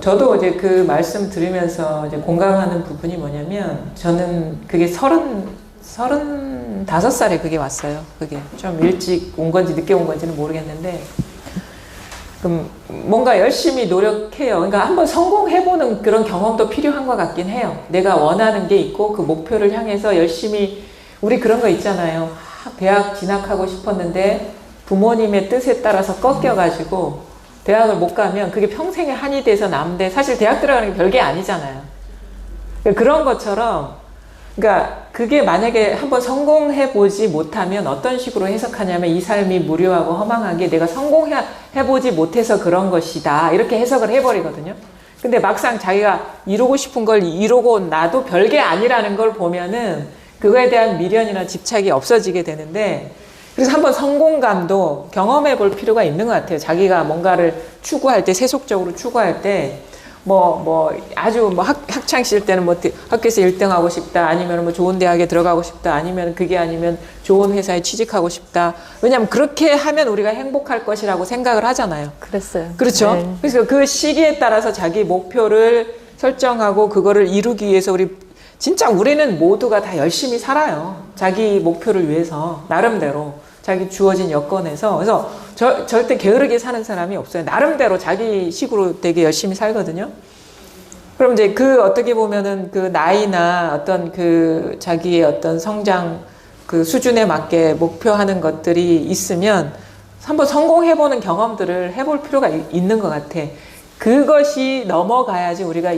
저도 이제 그 말씀 들으면서 이제 공감하는 부분이 뭐냐면 저는 그게 35살에 그게 왔어요. 그게 좀 일찍 온 건지 늦게 온 건지는 모르겠는데 그럼 뭔가 열심히 노력해요. 그러니까 한번 성공해보는 그런 경험도 필요한 것 같긴 해요. 내가 원하는 게 있고 그 목표를 향해서 열심히 우리 그런 거 있잖아요. 대학 진학하고 싶었는데 부모님의 뜻에 따라서 꺾여가지고 대학을 못 가면 그게 평생의 한이 돼서 남는데 사실 대학 들어가는 게 별게 아니잖아요. 그런 것처럼 그러니까 그게 만약에 한번 성공해보지 못하면 어떤 식으로 해석하냐면 이 삶이 무료하고 허망하게 내가 성공해보지 못해서 그런 것이다 이렇게 해석을 해버리거든요. 근데 막상 자기가 이루고 싶은 걸 이루고 나도 별게 아니라는 걸 보면은 그거에 대한 미련이나 집착이 없어지게 되는데 그래서 한번 성공감도 경험해 볼 필요가 있는 것 같아요. 자기가 뭔가를 추구할 때, 세속적으로 추구할 때, 아주 학창시절 때는 학교에서 1등 하고 싶다, 아니면 좋은 대학에 들어가고 싶다, 아니면 그게 아니면 좋은 회사에 취직하고 싶다. 왜냐면 그렇게 하면 우리가 행복할 것이라고 생각을 하잖아요. 그랬어요. 그렇죠? 네. 그래서 그 시기에 따라서 자기 목표를 설정하고 그거를 이루기 위해서 진짜 우리는 모두가 다 열심히 살아요. 자기 목표를 위해서, 나름대로. 자기 주어진 여건에서. 그래서 절대 게으르게 사는 사람이 없어요. 나름대로 자기 식으로 되게 열심히 살거든요. 그럼 이제 어떻게 보면은 그 나이나 어떤 그 자기의 어떤 성장 그 수준에 맞게 목표하는 것들이 있으면 한번 성공해보는 경험들을 해볼 필요가 있는 것 같아. 그것이 넘어가야지 우리가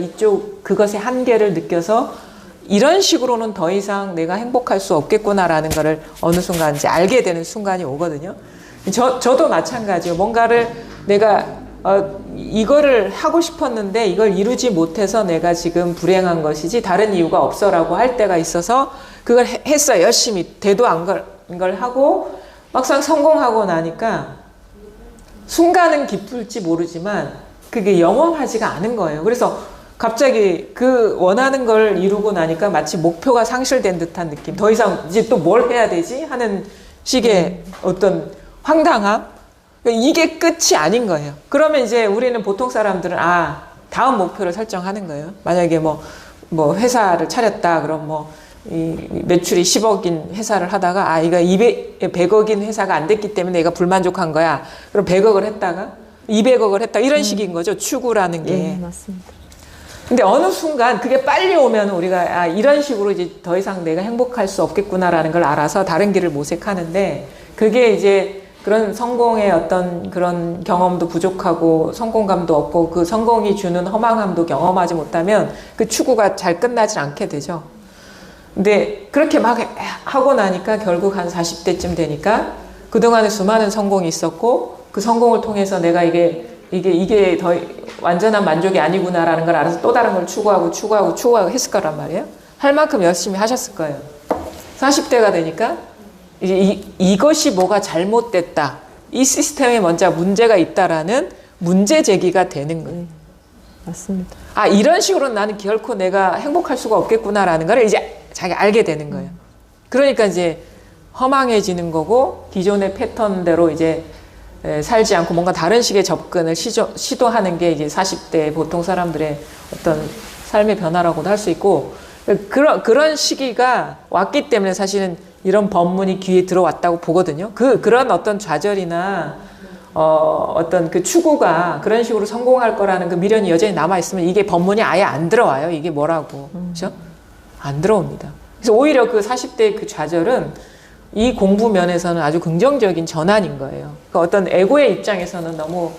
그것의 한계를 느껴서 이런 식으로는 더 이상 내가 행복할 수 없겠구나라는 거를 어느 순간 이제 알게 되는 순간이 오거든요. 저도 마찬가지예요. 뭔가를 내가 이거를 하고 싶었는데 이걸 이루지 못해서 내가 지금 불행한 것이지 다른 이유가 없어라고 할 때가 있어서 그걸 했어요. 열심히 대도 안 걸 하고 막상 성공하고 나니까 순간은 기쁠지 모르지만 그게 영원하지가 않은 거예요. 그래서 갑자기 그 원하는 걸 이루고 나니까 마치 목표가 상실된 듯한 느낌. 더 이상 이제 또 뭘 해야 되지? 하는 식의 어떤 황당함? 이게 끝이 아닌 거예요. 그러면 이제 우리는 보통 사람들은 다음 목표를 설정하는 거예요. 만약에 뭐 회사를 차렸다. 그럼 이 매출이 10억인 회사를 하다가 이거 100억인 회사가 안 됐기 때문에 내가 불만족한 거야. 그럼 100억을 했다가 200억을 했다. 이런 식인 거죠. 추구라는 게. 네, 맞습니다. 근데 어느 순간 그게 빨리 오면 우리가 이런 식으로 이제 더 이상 내가 행복할 수 없겠구나라는 걸 알아서 다른 길을 모색하는데 그게 이제 그런 성공의 어떤 그런 경험도 부족하고 성공감도 없고 그 성공이 주는 허망함도 경험하지 못하면 그 추구가 잘 끝나질 않게 되죠. 근데 그렇게 막 하고 나니까 결국 한 40대쯤 되니까 그동안에 수많은 성공이 있었고 그 성공을 통해서 내가 이게 더 완전한 만족이 아니구나라는 걸 알아서 또 다른 걸 추구하고 했을 거란 말이에요. 할 만큼 열심히 하셨을 거예요. 40대가 되니까 이제 이것이 뭐가 잘못됐다. 이 시스템에 먼저 문제가 있다라는 문제 제기가 되는 거예요. 맞습니다. 이런 식으로는 나는 결코 내가 행복할 수가 없겠구나라는 걸 이제 자기가 알게 되는 거예요. 그러니까 이제 허망해지는 거고 기존의 패턴대로 이제 살지 않고 뭔가 다른 식의 접근을 시도하는 게 이제 40대 보통 사람들의 어떤 삶의 변화라고도 할 수 있고 그런 시기가 왔기 때문에 사실은 이런 법문이 귀에 들어왔다고 보거든요. 그런 어떤 좌절이나 어떤 그 추구가 그런 식으로 성공할 거라는 그 미련이 여전히 남아있으면 이게 법문이 아예 안 들어와요. 이게 뭐라고. 그죠? 안 들어옵니다. 그래서 오히려 그 40대의 그 좌절은 이 공부 면에서는 아주 긍정적인 전환인 거예요. 그러니까 어떤 에고의 입장에서는 너무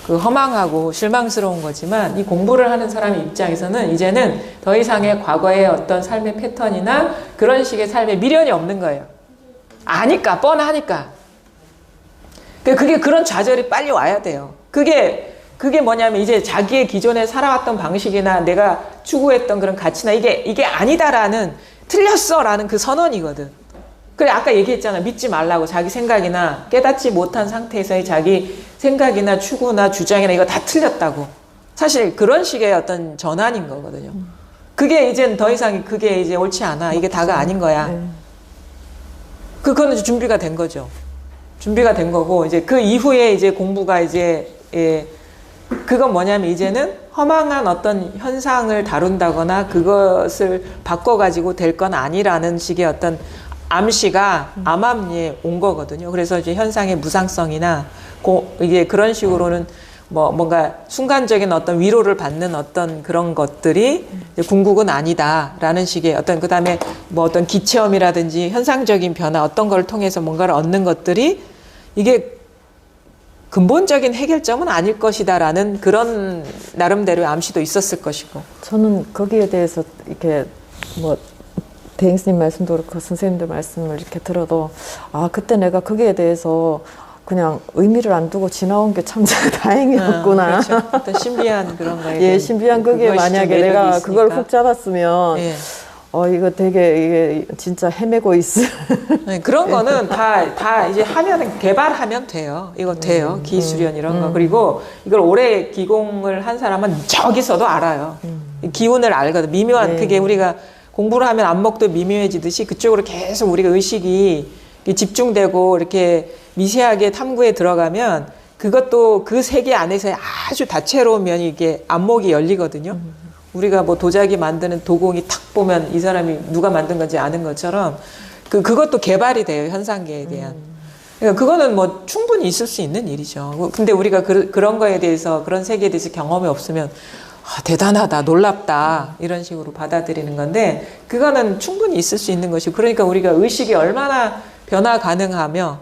그 허망하고 실망스러운 거지만 이 공부를 하는 사람의 입장에서는 이제는 더 이상의 과거의 어떤 삶의 패턴이나 그런 식의 삶에 미련이 없는 거예요. 아니까, 뻔하니까. 그게 그런 좌절이 빨리 와야 돼요. 그게 뭐냐면 이제 자기의 기존에 살아왔던 방식이나 내가 추구했던 그런 가치나 이게 아니다라는 틀렸어라는 그 선언이거든. 그래 아까 얘기했잖아. 믿지 말라고. 자기 생각이나 깨닫지 못한 상태에서의 자기 생각이나 추구나 주장이나 이거 다 틀렸다고. 사실 그런 식의 어떤 전환인 거거든요. 그게 이젠 더 이상 그게 이제 옳지 않아. 이게 다가 아닌 거야. 그거는 준비가 된 거죠. 준비가 된 거고 이제 그 이후에 이제 공부가 이제 그건 뭐냐면 이제는 허망한 어떤 현상을 다룬다거나 그것을 바꿔가지고 될 건 아니라는 식의 어떤 암시가 암암리에 온 거거든요. 그래서 이제 현상의 무상성이나 이게 그런 식으로는 뭔가 순간적인 어떤 위로를 받는 어떤 그런 것들이 궁극은 아니다라는 식의 어떤 그다음에 뭐 어떤 기체험이라든지 현상적인 변화 어떤 걸 통해서 뭔가를 얻는 것들이 이게 근본적인 해결점은 아닐 것이다라는 그런 나름대로의 암시도 있었을 것이고. 저는 거기에 대해서 이렇게 뭐 대행스님 말씀도 그렇고 선생님들 말씀을 이렇게 들어도 그때 내가 거기에 대해서 그냥 의미를 안 두고 지나온 게 참 다행이었구나. 그렇죠. 어떤 신비한 그런 거에 예, 신비한 거기에 만약에 내가 있으니까. 그걸 훅 잡았으면 예. 이거 되게 이게 진짜 헤매고 있을. 네, 그런 거는 다 이제 개발하면 돼요. 이거 돼요. 기술연 이런 거. 그리고 이걸 오래 기공을 한 사람은 저기서도 알아요. 기운을 알거든. 미묘한 그게 우리가 공부를 하면 안목도 미묘해지듯이 그쪽으로 계속 우리가 의식이 집중되고 이렇게 미세하게 탐구에 들어가면 그것도 그 세계 안에서의 아주 다채로운 면이 이게 안목이 열리거든요. 우리가 뭐 도자기 만드는 도공이 탁 보면 이 사람이 누가 만든 건지 아는 것처럼 그것도 개발이 돼요. 현상계에 대한. 그러니까 그거는 뭐 충분히 있을 수 있는 일이죠. 근데 우리가 그런 거에 대해서 그런 세계에 대해서 경험이 없으면 대단하다, 놀랍다 이런 식으로 받아들이는 건데 그거는 충분히 있을 수 있는 것이고 그러니까 우리가 의식이 얼마나 변화 가능하며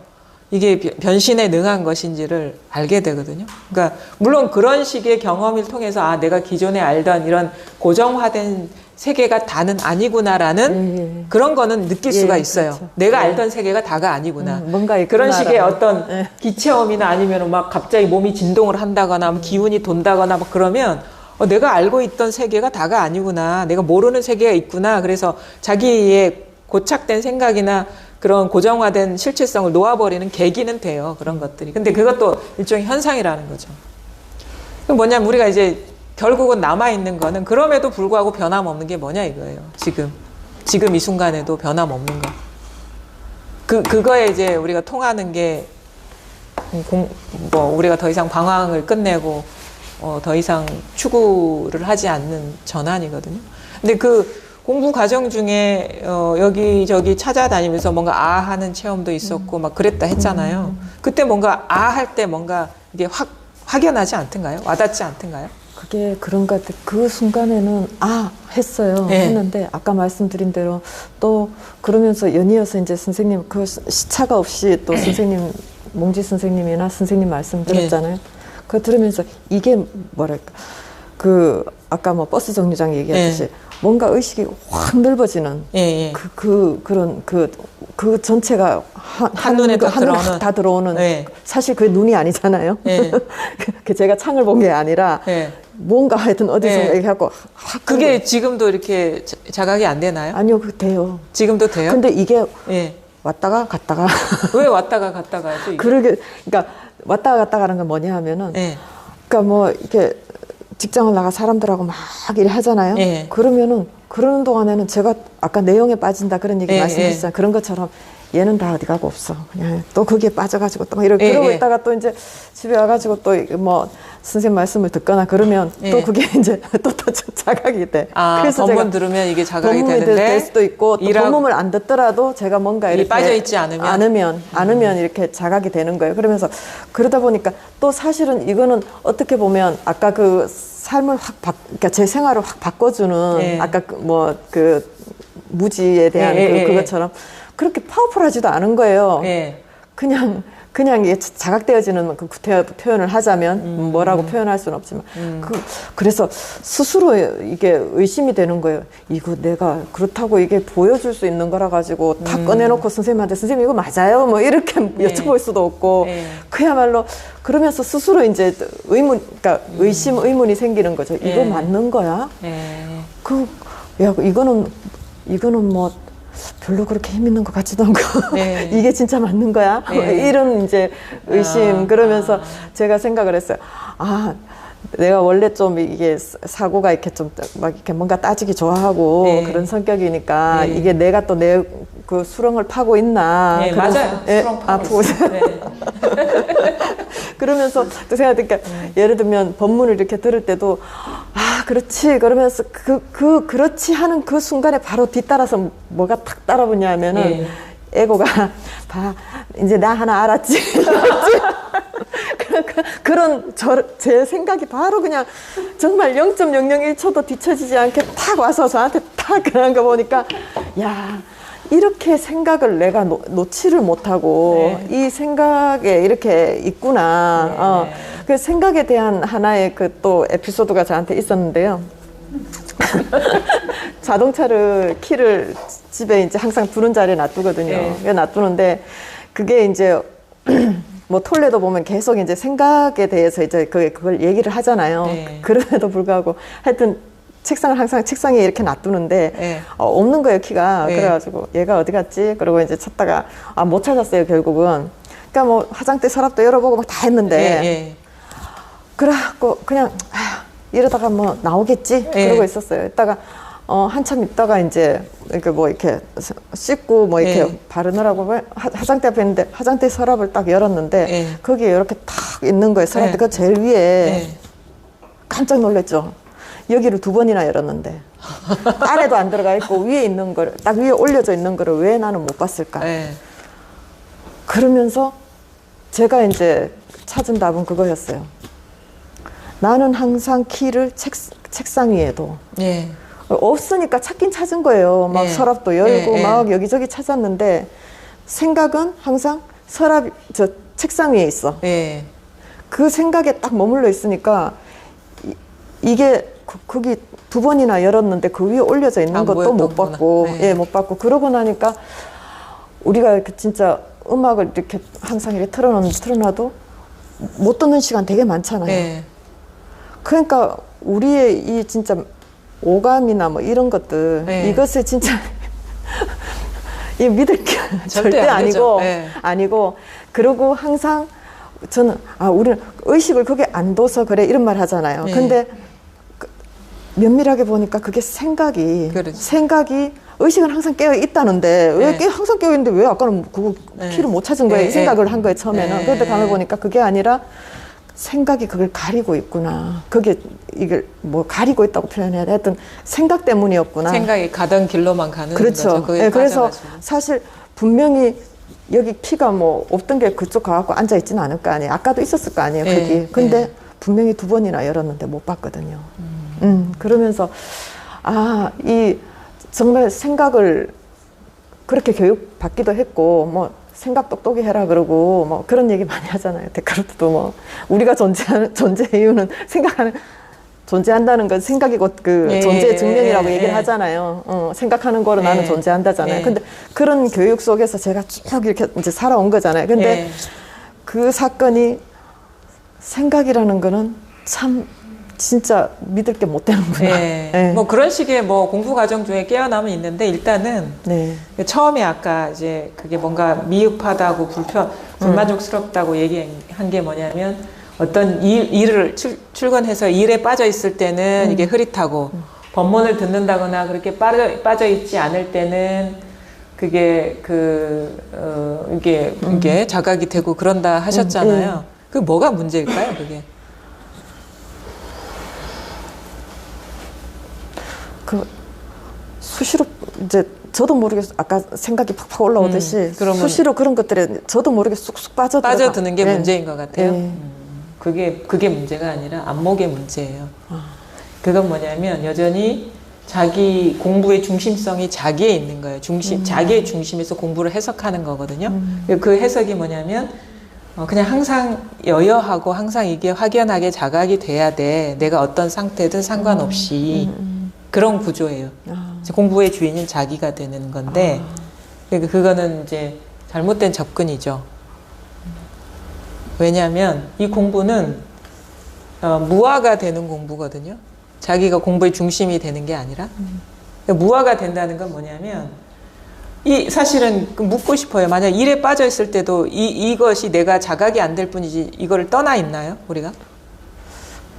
이게 변신에 능한 것인지를 알게 되거든요. 그러니까 물론 그런 식의 경험을 통해서 내가 기존에 알던 이런 고정화된 세계가 다는 아니구나라는 그런 거는 느낄 수가 있어요. 그렇죠. 내가 알던 세계가 다가 아니구나. 뭔가 그런 식의 어떤 기체험이나 아니면 막 갑자기 몸이 진동을 한다거나 기운이 돈다거나 막 그러면 내가 알고 있던 세계가 다가 아니구나. 내가 모르는 세계가 있구나. 그래서 자기의 고착된 생각이나 그런 고정화된 실체성을 놓아버리는 계기는 돼요. 그런 것들이. 근데 그것도 일종의 현상이라는 거죠. 그럼 뭐냐면 우리가 이제 결국은 남아있는 거는 그럼에도 불구하고 변함없는 게 뭐냐 이거예요. 지금 이 순간에도 변함없는 거. 그거에 이제 우리가 통하는 게 우리가 더 이상 방황을 끝내고 더 이상 추구를 하지 않는 전환이거든요. 근데 그 공부 과정 중에 여기저기 찾아다니면서 뭔가 하는 체험도 있었고 막 그랬다 했잖아요. 그때 뭔가 할 때 뭔가 이게 확연하지 않던가요? 와닿지 않던가요? 그게 그런 것 같아요. 그 순간에는 했어요. 했는데 아까 말씀드린 대로 또 그러면서 연이어서 이제 선생님 그 시차가 없이 또 선생님 몽지 선생님이나 선생님 말씀 들었잖아요. 그거 들으면서 이게 뭐랄까 아까 뭐 버스 정류장 얘기했듯이 뭔가 의식이 확 넓어지는 그 전체가 한눈에 다 들어오는 사실 그게 눈이 아니잖아요. 제가 창을 본 게 아니라 뭔가 하여튼 어디서 얘기하고 그게 지금도 이렇게 자각이 안 되나요? 아니요, 그 돼요. 지금도 돼요? 근데 이게 왔다가 갔다가 왜 왔다가 갔다가 하죠? 그러니까 왔다가 갔다가 하는 건 뭐냐 하면은 그러니까 뭐 이렇게 직장을 나가 사람들하고 막 일하잖아요. 그러면은 그러는 동안에는 제가 아까 내용에 빠진다 그런 얘기 말씀하셨잖아요. 그런 것처럼 얘는 다 어디 가고 없어. 그냥 또 거기에 빠져가지고 또 막 이러고 그러고 있다가 또 이제 집에 와가지고 또 뭐 선생님 말씀을 듣거나 그러면 예. 또 그게 이제 또 자각이 돼. 그래서 법문 들으면 이게 자각이 법문이 되는데 될 수도 있고 또 법문을 안 듣더라도 제가 뭔가 이렇게 빠져 있지 않으면 이렇게 자각이 되는 거예요. 그러면서 그러다 보니까 또 사실은 이거는 어떻게 보면 아까 그 삶을 그러니까 제 생활을 확 바꿔주는 예. 아까 그 무지에 대한 그것처럼 그렇게 파워풀하지도 않은 거예요. 예. 그냥 이게 자각되어지는 그 표현을 하자면 뭐라고 표현할 수는 없지만 그래서 스스로 이게 의심이 되는 거예요. 이거 내가 그렇다고 이게 보여줄 수 있는 거라 가지고 다 꺼내놓고 선생님한테 선생님 이거 맞아요? 뭐 이렇게 여쭤볼 수도 없고 그야말로 그러면서 스스로 이제 그러니까 의심 의문이 생기는 거죠. 이거 맞는 거야? 이거는 뭐 별로 그렇게 힘 있는 것 같지도 않고 이게 진짜 맞는 거야? 이런 이제 의심 그러면서 제가 생각을 했어요. 내가 원래 좀 이게 사고가 이렇게 좀 막 이렇게 뭔가 따지기 좋아하고 그런 성격이니까 이게 내가 또 내 그 수렁을 파고 있나? 맞아요. 수렁 파고 있어요. 그러면서 또 생각하니까 예를 들면 법문을 이렇게 들을 때도 그렇지 그러면서 그렇지 하는 그 순간에 바로 뒤따라서 뭐가 탁 따라붙냐 하면은 에고가 봐 이제 나 하나 알았지 그런 제 생각이 바로 그냥 정말 0.001초도 뒤처지지 않게 탁 와서 저한테 탁 그런 거 보니까 야 이렇게 생각을 내가 놓지를 못하고 이 생각에 이렇게 있구나. 그 생각에 대한 하나의 그 또 에피소드가 저한테 있었는데요. 자동차를 키를 집에 이제 항상 두는 자리에 놔두거든요. 놔두는데 그게 이제 뭐 톨레도 보면 계속 이제 생각에 대해서 이제 그걸 얘기를 하잖아요. 그럼에도 불구하고 하여튼 책상을 항상 책상에 이렇게 놔두는데 없는 거예요 키가. 그래가지고 얘가 어디 갔지? 그러고 이제 찾다가 못 찾았어요 결국은. 그러니까 뭐 화장대 서랍도 열어보고 막 다 했는데 그래갖고 그냥 이러다가 뭐 나오겠지 그러고 있었어요. 이따가 한참 있다가 이제 이렇게 뭐 이렇게 씻고 뭐 이렇게 바르느라고 화장대 앞에 있는데 화장대 서랍을 딱 열었는데 거기에 이렇게 탁 있는 거예요. 서랍대 그 제일 위에 깜짝 놀랐죠. 여기를 2번이나 열었는데 안에도 안 들어가 있고 위에 있는 거를 딱 위에 올려져 있는 거를 왜 나는 못 봤을까? 그러면서 제가 이제 찾은 답은 그거였어요. 나는 항상 키를 책상 위에도 없으니까 찾긴 찾은 거예요. 막 서랍도 열고 막 여기저기 찾았는데 생각은 항상 책상 위에 있어. 그 생각에 딱 머물러 있으니까 이게 거기 2번이나 열었는데 그 위에 올려져 있는 것도 못 봤고 못 봤고 그러고 나니까 우리가 이렇게 진짜 음악을 이렇게 항상 이렇게 틀어놔도 못 듣는 시간 되게 많잖아요. 그러니까 우리의 이 진짜 오감이나 뭐 이런 것들 이것을 진짜 이 믿을 게 절대 아니고 그리고 항상 저는 우리는 의식을 거기에 안 둬서 그래 이런 말 하잖아요. 근데 면밀하게 보니까 그게 생각이 의식은 항상 깨어 있다는데 왜 항상 깨어 있는데 왜 아까는 그거 키를 못 찾은 거예요? 이 생각을 한 거예요 처음에는. 그런데 가만 보니까 그게 아니라 생각이 그걸 가리고 있구나. 그게 이걸 뭐 가리고 있다고 표현해야 돼. 하여튼 생각 때문이었구나. 생각이 가던 길로만 가는 거죠. 그래서 사실 분명히 여기 키가 뭐 없던 게 그쪽 가갖고 앉아 있지는 않을 거 아니에요. 아까도 있었을 거 아니에요. 거기. 근데 분명히 2번이나 열었는데 못 봤거든요. 그러면서 이 정말 생각을 그렇게 교육받기도 했고 뭐 생각 똑똑히 해라 그러고 뭐 그런 얘기 많이 하잖아요. 데카르트도 뭐 우리가 존재 이유는 존재한다는 건 생각이 곧 그 존재의 증명이라고 얘기를 하잖아요. 생각하는 거로 나는 존재한다잖아요. 근데 그런 교육 속에서 제가 쭉 이렇게 이제 살아온 거잖아요. 근데 그 사건이 생각이라는 거는 참 진짜 믿을 게 못 되는구나. 뭐 그런 식의 뭐 공부 과정 중에 깨어남은 있는데 일단은 처음에 아까 이제 그게 뭔가 미흡하다고 불만족스럽다고 얘기한 게 뭐냐면 어떤 일을 출근해서 일에 빠져 있을 때는 이게 흐릿하고 법문을 듣는다거나 그렇게 빠져 있지 않을 때는 그게 이게 자각이 되고 그런다 하셨잖아요. 그 뭐가 문제일까요, 그게? 그 수시로 이제 저도 모르게 아까 생각이 팍팍 올라오듯이 그러면 수시로 그런 것들에 저도 모르게 쑥쑥 빠져드는 게 네. 문제인 것 같아요. 네. 그게 문제가 아니라 안목의 문제예요. 그건 뭐냐면 여전히 자기 공부의 중심성이 자기에 있는 거예요. 자기의 중심에서 공부를 해석하는 거거든요. 그 해석이 뭐냐면 그냥 항상 여여하고 항상 이게 확연하게 자각이 돼야 돼. 내가 어떤 상태든 상관없이 그런 구조예요. 공부의 주인은 자기가 되는 건데 그거는 이제 잘못된 접근이죠. 왜냐하면 이 공부는 무아가 되는 공부거든요. 자기가 공부의 중심이 되는 게 아니라 무아가 된다는 건 뭐냐면 사실은 묻고 싶어요. 만약 일에 빠져 있을 때도 이것이 내가 자각이 안 될 뿐이지 이거를 떠나 있나요? 우리가?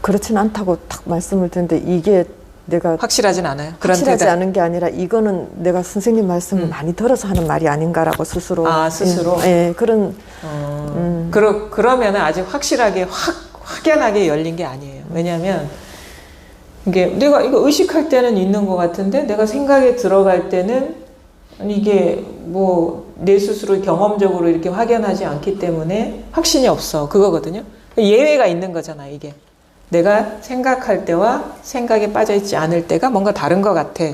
그렇진 않다고 딱 말씀을 드렸는데 이게 내가 확실하진 않아요. 확실하지 않은 게 아니라 이거는 내가 선생님 말씀을 많이 들어서 하는 말이 아닌가라고 스스로 스스로? 예, 그런 그러면은 아직 확실하게 확연하게 열린 게 아니에요. 왜냐하면 이게 내가 이거 의식할 때는 있는 것 같은데 내가 생각에 들어갈 때는 이게 뭐 내 스스로 경험적으로 이렇게 확연하지 않기 때문에 확신이 없어. 그거거든요. 예외가 있는 거잖아, 이게. 내가 생각할 때와 생각에 빠져있지 않을 때가 뭔가 다른 것 같아.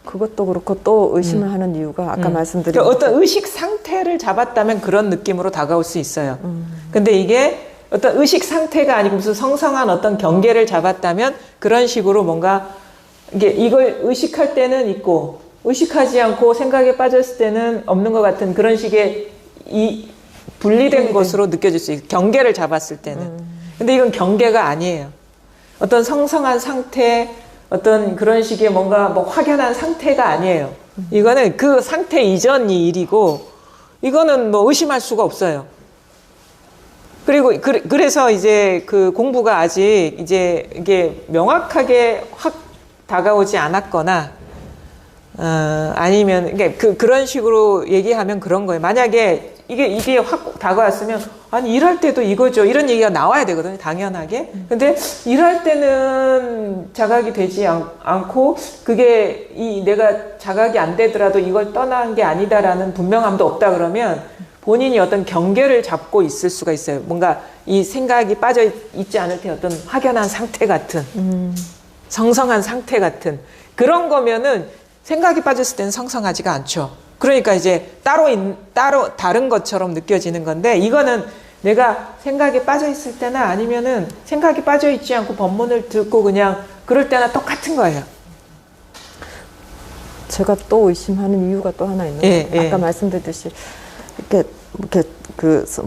그것도 그렇고 또 의심을 하는 이유가 아까 말씀드린 그러니까 어떤 의식 상태를 잡았다면 그런 느낌으로 다가올 수 있어요. 근데 이게 어떤 의식 상태가 아니고 무슨 성성한 어떤 경계를 잡았다면 그런 식으로 뭔가 이걸 의식할 때는 있고 의식하지 않고 생각에 빠졌을 때는 없는 것 같은 그런 식의 분리된 것으로 느껴질 수 있어요. 경계를 잡았을 때는. 근데 이건 경계가 아니에요. 어떤 성성한 상태, 어떤 그런 식의 뭔가 뭐 확연한 상태가 아니에요. 이거는 그 상태 이전이 일이고, 이거는 뭐 의심할 수가 없어요. 그리고 그래서 이제 그 공부가 아직 이제 이게 명확하게 확 다가오지 않았거나, 아니면 그런 식으로 얘기하면 그런 거예요. 만약에 이게 확 다가왔으면 아니 일할 때도 이거죠. 이런 얘기가 나와야 되거든요. 당연하게. 근데 일할 때는 자각이 되지 않고 그게 내가 자각이 안 되더라도 이걸 떠난 게 아니다라는 분명함도 없다 그러면 본인이 어떤 경계를 잡고 있을 수가 있어요. 뭔가 이 생각이 빠져 있지 않을 때 어떤 확연한 상태 같은 성성한 상태 같은 그런 거면은 생각이 빠졌을 때는 성성하지가 않죠. 그러니까 이제 따로 다른 것처럼 느껴지는 건데 이거는 내가 생각에 빠져 있을 때나 아니면은 생각이 빠져 있지 않고 법문을 듣고 그냥 그럴 때나 똑같은 거예요. 제가 또 의심하는 이유가 또 하나 있는데 아까 말씀드렸듯이 이렇게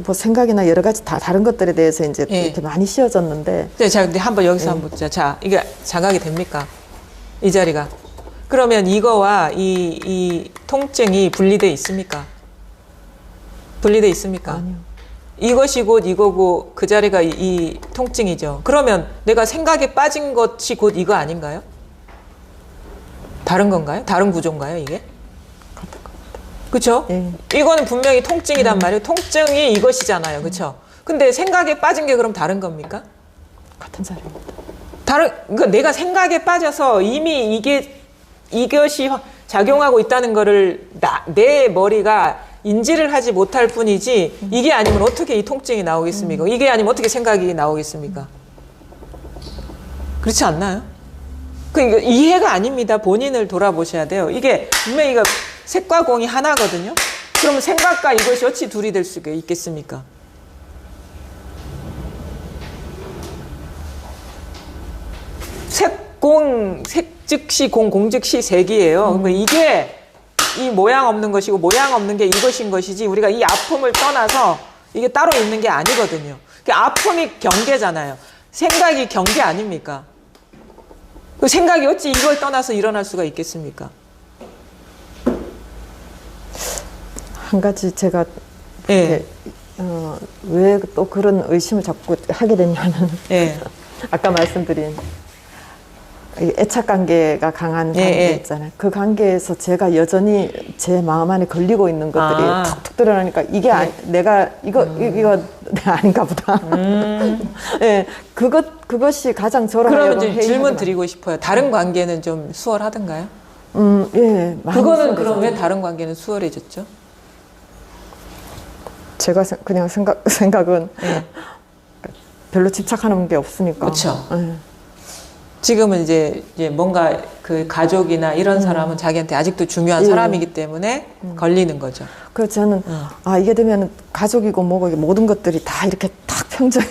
뭐 생각이나 여러 가지 다른 것들에 대해서 이제 이렇게 많이 씌워졌는데. 자, 근데 한번 여기서 한번 보자. 자, 이게 자각이 됩니까? 이 자리가. 그러면 이거와 이 통증이 분리돼 있습니까? 분리돼 있습니까? 아니요. 이것이 곧 이거고 그 자리가 이 통증이죠. 그러면 내가 생각에 빠진 것이 곧 이거 아닌가요? 다른 건가요? 다른 구조인가요, 이게? 그쵸? 이거는 분명히 통증이란 말이에요. 통증이 이것이잖아요. 그쵸? 근데 생각에 빠진 게 그럼 다른 겁니까? 같은 자리입니다. 그러니까 내가 생각에 빠져서 이미 이것이 작용하고 있다는 거를 내 머리가 인지를 하지 못할 뿐이지 이게 아니면 어떻게 이 통증이 나오겠습니까? 이게 아니면 어떻게 생각이 나오겠습니까? 그렇지 않나요? 그러니까 이해가 아닙니다. 본인을 돌아보셔야 돼요. 이게 분명히 이거 색과 공이 하나거든요. 그러면 생각과 이것이 어찌 둘이 될 수가 있겠습니까? 색 즉시 공 즉시 색이에요. 그러니까 이게 이 모양 없는 것이고 모양 없는 게 이것인 것이지 우리가 이 아픔을 떠나서 이게 따로 있는 게 아니거든요. 그러니까 아픔이 경계잖아요. 생각이 경계 아닙니까? 그 생각이 어찌 이걸 떠나서 일어날 수가 있겠습니까? 한 가지 제가 왜 또 그런 의심을 자꾸 하게 됐냐면 아까 말씀드린 이 애착 관계가 강한 관계 예, 예. 있잖아요. 그 관계에서 제가 여전히 제 마음 안에 걸리고 있는 것들이 툭툭 드러나니까 이게 내가 이거 내가 아닌가 보다. 예, 그것이 가장 저를 그러면 하여금 이제 질문 회의하게 드리고 싶어요. 다른 관계는 좀 수월하던가요? 예, 많이 그거는 수월해졌어요. 그럼 왜 다른 관계는 수월해졌죠? 제가 그냥 생각은 예. 별로 집착하는 게 없으니까. 그렇죠. 예. 지금은 이제 뭔가 그 가족이나 이런 사람은 자기한테 아직도 중요한 예. 사람이기 때문에 걸리는 거죠. 그래서 저는 이게 되면 가족이고 뭐고 이게 모든 것들이 다 이렇게 딱 평정이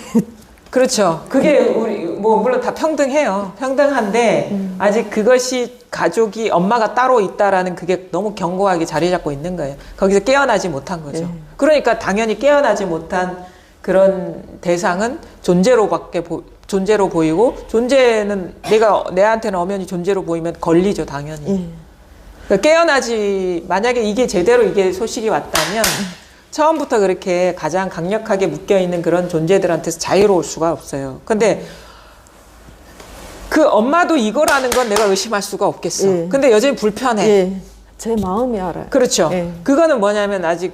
그렇죠. 그게 우리 뭐 물론 다 평등해요. 평등한데 아직 그것이 가족이 엄마가 따로 있다라는 그게 너무 견고하게 자리 잡고 있는 거예요. 거기서 깨어나지 못한 거죠. 그러니까 당연히 깨어나지 못한 그런 대상은 존재로 보이고 존재는 내한테는 엄연히 존재로 보이면 걸리죠, 당연히. 그러니까 만약에 이게 제대로 이게 소식이 왔다면 처음부터 그렇게 가장 강력하게 묶여있는 그런 존재들한테서 자유로울 수가 없어요. 근데 그 엄마도 이거라는 건 내가 의심할 수가 없겠어. 예. 근데 여전히 불편해. 예, 제 마음이 알아요. 그렇죠. 예. 그거는 뭐냐면 아직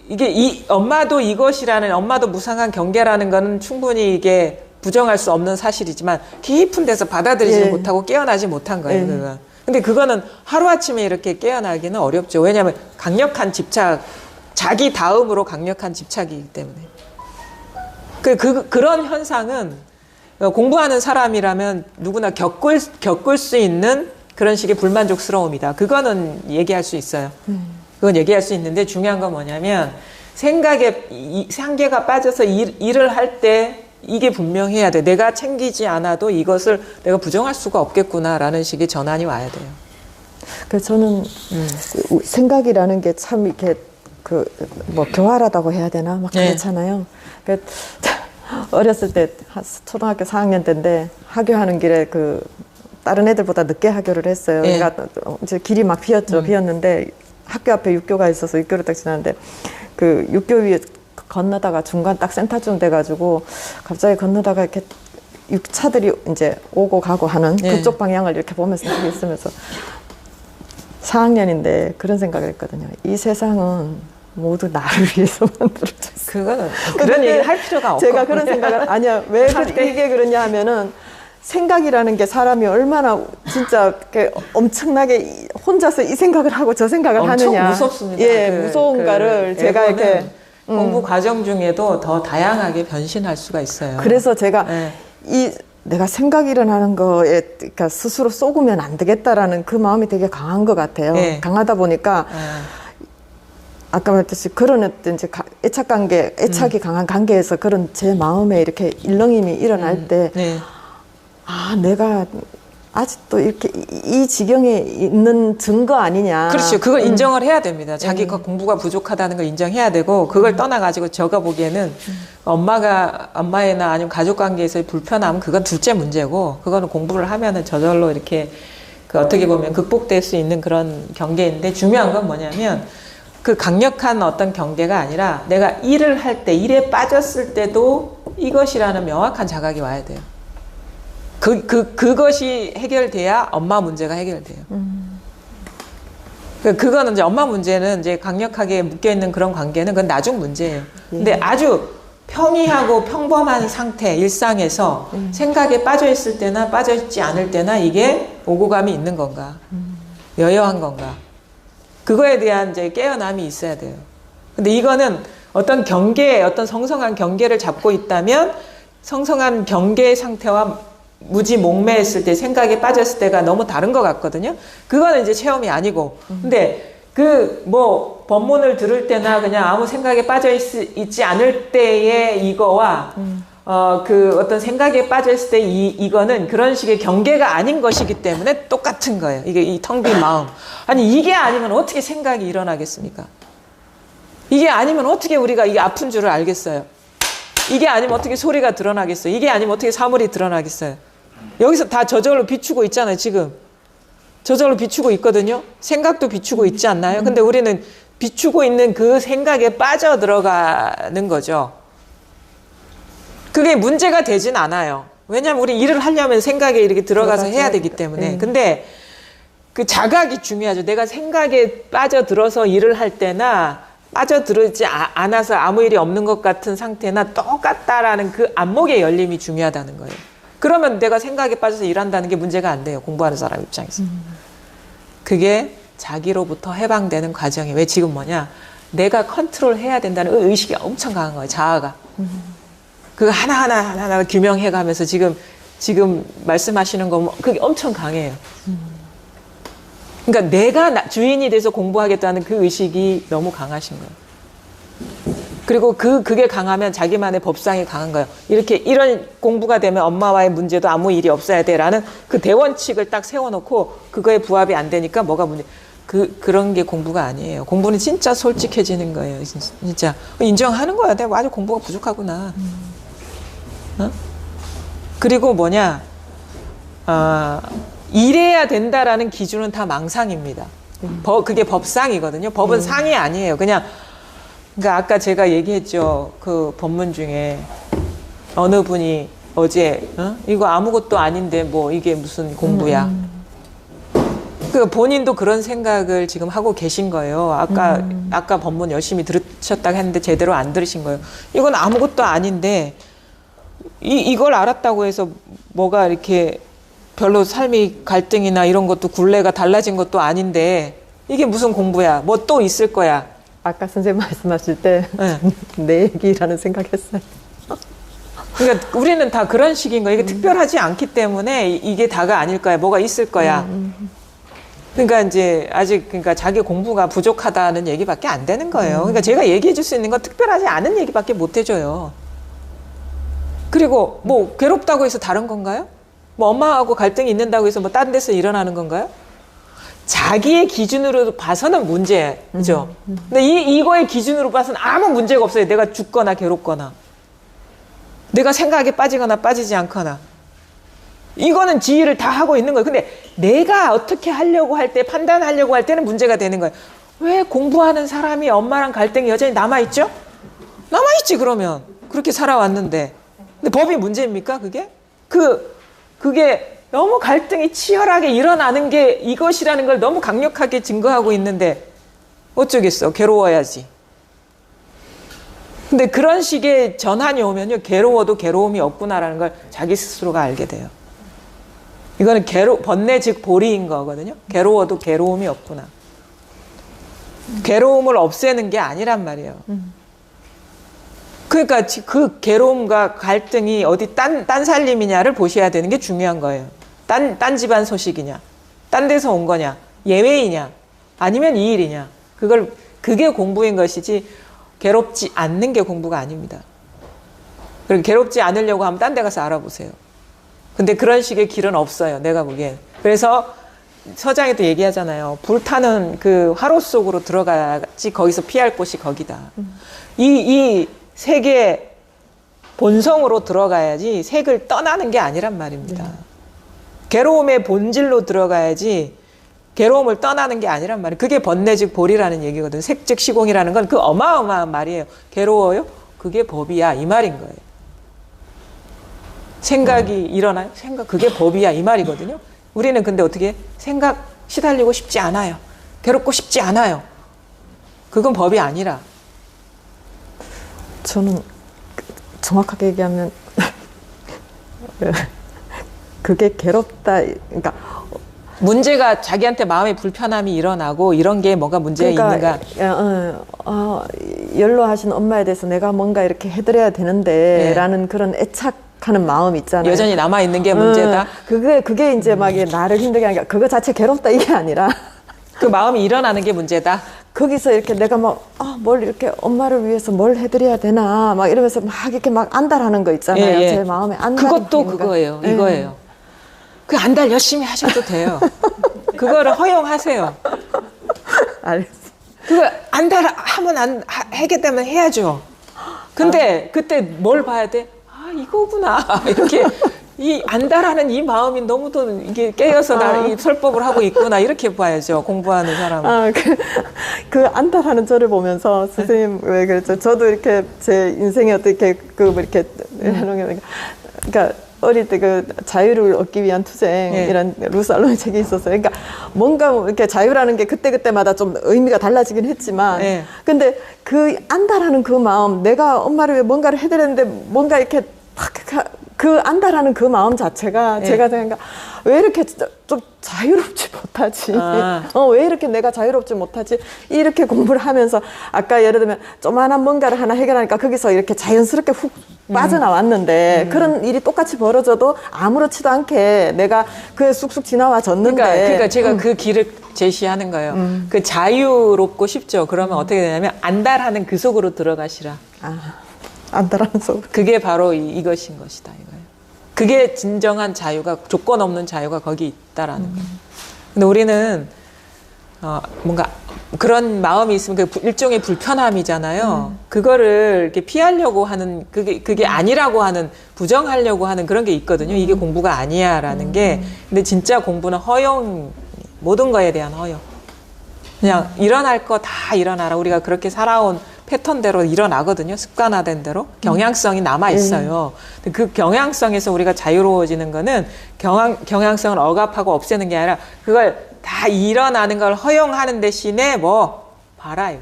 이게 엄마도 이것이라는, 엄마도 무상한 경계라는 거는 충분히 이게 부정할 수 없는 사실이지만 깊은 데서 받아들이지 예. 못하고 깨어나지 못한 거예요, 예. 그건. 근데 그거는 하루아침에 이렇게 깨어나기는 어렵죠. 왜냐하면 강력한 집착, 자기 다음으로 강력한 집착이기 때문에. 그런 현상은 공부하는 사람이라면 누구나 겪을 수 있는 그런 식의 불만족스러움이다. 그거는 얘기할 수 있어요. 그건 얘기할 수 있는데 중요한 건 뭐냐면 생각에 한계가 빠져서 일을 할 때 이게 분명해야 돼. 내가 챙기지 않아도 이것을 내가 부정할 수가 없겠구나라는 식의 전환이 와야 돼요. 그래서 저는 생각이라는 게 참 이렇게 교활하다고 해야 되나 막 네. 그렇잖아요. 어렸을 때 초등학교 4학년 때인데 하교하는 길에 다른 애들보다 늦게 하교를 했어요. 네. 그러니까 이제 길이 막 비었는데 학교 앞에 육교가 있어서 육교를 딱 지나는데 그 육교 위에 건너다가 중간 딱 센터쯤 돼가지고 갑자기 건너다가 이렇게 차들이 이제 오고 가고 하는 네. 그쪽 방향을 이렇게 보면서 있으면서 4학년인데 그런 생각을 했거든요. 이 세상은 모두 나를 위해서 만들어졌어. 그거는 그런 얘기 할 필요가 없고. 제가 그런 생각을 아니야. 왜 이게 그러냐 하면은 생각이라는 게 사람이 얼마나 진짜 이렇게 엄청나게 혼자서 이 생각을 하고 저 생각을 엄청 하느냐. 무섭습니다. 예, 무서운가를 제가 이렇게 공부 과정 중에도 더 다양하게 변신할 수가 있어요. 그래서 제가 네. 내가 생각이 일어나는 거에 그러니까 스스로 쏘으면 안 되겠다라는 그 마음이 되게 강한 것 같아요. 네. 강하다 보니까 아까 말했듯이 그런 어떤 이제 애착이 강한 관계에서 그런 제 마음에 이렇게 일렁임이 일어날 때 네. 내가 아직도 이렇게 이 지경에 있는 증거 아니냐. 그렇죠. 그걸 인정을 해야 됩니다. 자기가 공부가 부족하다는 걸 인정해야 되고 그걸 떠나가지고 제가 보기에는 엄마애나 아니면 가족관계에서의 불편함은 그건 둘째 문제고 그거는 공부를 하면은 저절로 이렇게 어떻게 보면 극복될 수 있는 그런 경계인데 중요한 건 뭐냐면 그 강력한 어떤 경계가 아니라 내가 일을 할 때, 일에 빠졌을 때도 이것이라는 명확한 자각이 와야 돼요. 그것이 해결돼야 엄마 문제가 해결돼요. 그거는 이제 엄마 문제는 이제 강력하게 묶여있는 그런 관계는 그건 나중 문제예요. 근데 아주 평이하고 평범한 상태, 일상에서 생각에 빠져있을 때나 빠져있지 않을 때나 이게 오고 감이 있는 건가, 여여한 건가. 그거에 대한 이제 깨어남이 있어야 돼요. 근데 이거는 어떤 경계, 어떤 성성한 경계를 잡고 있다면 성성한 경계의 상태와 무지 목매했을 때, 생각에 빠졌을 때가 너무 다른 것 같거든요. 그거는 이제 체험이 아니고. 근데 법문을 들을 때나 그냥 아무 생각에 있지 않을 때의 이거와 어떤 생각에 빠졌을 때 이거는 그런 식의 경계가 아닌 것이기 때문에 똑같은 거예요. 이게 이 텅 빈 마음. 아니, 이게 아니면 어떻게 생각이 일어나겠습니까? 이게 아니면 어떻게 우리가 이게 아픈 줄을 알겠어요? 이게 아니면 어떻게 소리가 드러나겠어요? 이게 아니면 어떻게 사물이 드러나겠어요? 여기서 다 저절로 비추고 있잖아요, 지금. 저절로 비추고 있거든요. 생각도 비추고 있지 않나요? 근데 우리는 비추고 있는 그 생각에 빠져 들어가는 거죠. 그게 문제가 되진 않아요. 왜냐하면 우리 일을 하려면 생각에 이렇게 들어가서 해야 되기 들어가서 때문에. 네. 근데 그 자각이 중요하죠. 내가 생각에 빠져들어서 일을 할 때나 빠져들지 않아서 아무 일이 없는 것 같은 상태나 똑같다라는 그 안목의 열림이 중요하다는 거예요. 그러면 내가 생각에 빠져서 일한다는 게 문제가 안 돼요. 공부하는 사람 입장에서. 그게 자기로부터 해방되는 과정이에요. 왜 지금 뭐냐? 내가 컨트롤해야 된다는 의식이 엄청 강한 거예요. 자아가. 그 하나하나 규명해가면서 지금 말씀하시는 거 그게 엄청 강해요. 그러니까 내가 주인이 돼서 공부하겠다는 그 의식이 너무 강하신 거예요. 그리고 그게 강하면 자기만의 법상이 강한 거예요. 이런 공부가 되면 엄마와의 문제도 아무 일이 없어야 돼라는 그 대원칙을 딱 세워놓고 그거에 부합이 안 되니까 뭐가 문제? 그런 게 공부가 아니에요. 공부는 진짜 솔직해지는 거예요. 진짜 인정하는 거야. 내가 아주 공부가 부족하구나. 어? 그리고 뭐냐? 이래야 된다라는 기준은 다 망상입니다. 그게 법상이거든요. 법은 상이 아니에요. 그러니까 아까 제가 얘기했죠. 그 법문 중에 어느 분이 어제 이거 아무것도 아닌데 뭐 이게 무슨 공부야. 그 본인도 그런 생각을 지금 하고 계신 거예요. 아까 법문 열심히 들으셨다고 했는데 제대로 안 들으신 거예요. 이건 아무것도 아닌데 이걸 알았다고 해서 뭐가 이렇게 별로 삶이 갈등이나 이런 것도 굴레가 달라진 것도 아닌데 이게 무슨 공부야. 뭐 또 있을 거야. 아까 선생님 말씀하실 때 내 얘기라는 생각했어요. 그러니까 우리는 다 그런 식인 거예요. 이게 특별하지 않기 때문에 이게 다가 아닐 거야. 뭐가 있을 거야. 그러니까 이제 아직 그러니까 자기 공부가 부족하다는 얘기밖에 안 되는 거예요. 그러니까 제가 얘기해 줄 수 있는 건 특별하지 않은 얘기밖에 못 해줘요. 그리고 뭐 괴롭다고 해서 다른 건가요? 뭐 엄마하고 갈등이 있는다고 해서 뭐 다른 데서 일어나는 건가요? 자기의 기준으로 봐서는 문제죠. 근데 이거의 기준으로 봐서는 아무 문제가 없어요. 내가 죽거나 괴롭거나. 내가 생각에 빠지거나 빠지지 않거나. 이거는 지휘를 다 하고 있는 거예요. 근데 내가 어떻게 하려고 할 때, 판단하려고 할 때는 문제가 되는 거예요. 왜 공부하는 사람이 엄마랑 갈등이 여전히 남아있죠? 남아있지, 그러면. 그렇게 살아왔는데. 근데 법이 문제입니까, 그게? 그게 너무 갈등이 치열하게 일어나는 게 이것이라는 걸 너무 강력하게 증거하고 있는데 어쩌겠어. 괴로워야지. 근데 그런 식의 전환이 오면요. 괴로워도 괴로움이 없구나라는 걸 자기 스스로가 알게 돼요. 이거는 번뇌 즉 보리인 거거든요. 괴로워도 괴로움이 없구나. 괴로움을 없애는 게 아니란 말이에요. 그러니까 그 괴로움과 갈등이 어디 딴 살림이냐를 보셔야 되는 게 중요한 거예요. 딴 집안 소식이냐, 딴 데서 온 거냐, 예외이냐, 아니면 이 일이냐. 그게 공부인 것이지 괴롭지 않는 게 공부가 아닙니다. 그리고 괴롭지 않으려고 하면 딴 데 가서 알아보세요. 근데 그런 식의 길은 없어요. 내가 보기엔. 그래서 서장에도 얘기하잖아요. 불타는 그 화로 속으로 들어가야지 거기서 피할 곳이 거기다. 이 색의 본성으로 들어가야지 색을 떠나는 게 아니란 말입니다. 괴로움의 본질로 들어가야지 괴로움을 떠나는 게 아니란 말이에요. 그게 번뇌 즉 볼이라는 얘기거든요. 색 즉 시공이라는 건 그 어마어마한 말이에요. 괴로워요? 그게 법이야. 이 말인 거예요. 생각이 일어나요? 그게 법이야. 이 말이거든요. 우리는 근데 어떻게 생각 시달리고 싶지 않아요. 괴롭고 싶지 않아요. 그건 법이 아니라. 저는 정확하게 얘기하면 그게 괴롭다. 그러니까 문제가 자기한테 마음의 불편함이 일어나고 이런 게 뭐가 문제가 있는가. 연로하신 엄마에 대해서 내가 뭔가 이렇게 해드려야 되는데 라는 그런 애착하는 마음 있잖아요. 여전히 남아있는 게 문제다. 그게 이제 막 나를 힘들게 하는 게 그거 자체 괴롭다 이게 아니라 그 마음이 일어나는 게 문제다. 거기서 이렇게 내가 뭘 이렇게 엄마를 위해서 뭘 해드려야 되나 막 이러면서 막 이렇게 막 안달하는 거 있잖아요. 제 마음에 안달. 그것도 그거예요. 이거예요. 그 안달 열심히 하셔도 돼요. 그거를 허용하세요. 알겠어. 그거 안달 하면 하겠다면 해야죠. 근데 그때 뭘 봐야 돼? 이거구나. 이렇게 이 안달하는 이 마음이 너무도 이게 깨어서 이 설법을 하고 있구나. 이렇게 봐야죠. 공부하는 사람은. 그 안달하는 저를 보면서 선생님 왜 그랬죠? 저도 이렇게 제 인생에 어떻게 이렇게 그러니까 어릴 때 그 자유를 얻기 위한 투쟁 예. 이런 루살롱의 책이 있었어요. 그러니까 뭔가 이렇게 자유라는 게 그때그때마다 좀 의미가 달라지긴 했지만 예. 근데 그 안다라는 그 마음, 내가 엄마를 위해 뭔가를 해드렸는데 뭔가 이렇게 그 안다라는 그 마음 자체가 예. 제가 생각 왜 이렇게 좀 자유롭지 못하지? 아. 왜 이렇게 내가 자유롭지 못하지? 이렇게 공부를 하면서 아까 예를 들면 조만한 뭔가를 하나 해결하니까 거기서 이렇게 자연스럽게 훅 빠져나왔는데 그런 일이 똑같이 벌어져도 아무렇지도 않게 내가 그에 쑥쑥 지나와졌는데 그러니까 제가 그 길을 제시하는 거예요. 그 자유롭고 싶죠. 그러면 어떻게 되냐면 안달하는 그 속으로 들어가시라. 안다라는 속으로. 그게 바로 이것인 것이다 이거예요. 그게 진정한 자유가 조건 없는 자유가 거기 있다라는 거예요. 근데 우리는 뭔가 그런 마음이 있으면 그 일종의 불편함이잖아요. 그거를 이렇게 피하려고 하는 그게 아니라고 하는 부정하려고 하는 그런 게 있거든요. 이게 공부가 아니야라는 게. 근데 진짜 공부는 허용, 모든 거에 대한 허용. 그냥 일어날 거 다 일어나라. 우리가 그렇게 살아온 패턴대로 일어나거든요. 습관화된 대로. 경향성이 남아있어요. 근데 그 경향성에서 우리가 자유로워지는 거는 경향성을 억압하고 없애는 게 아니라 그걸 다 일어나는 걸 허용하는 대신에 봐라요.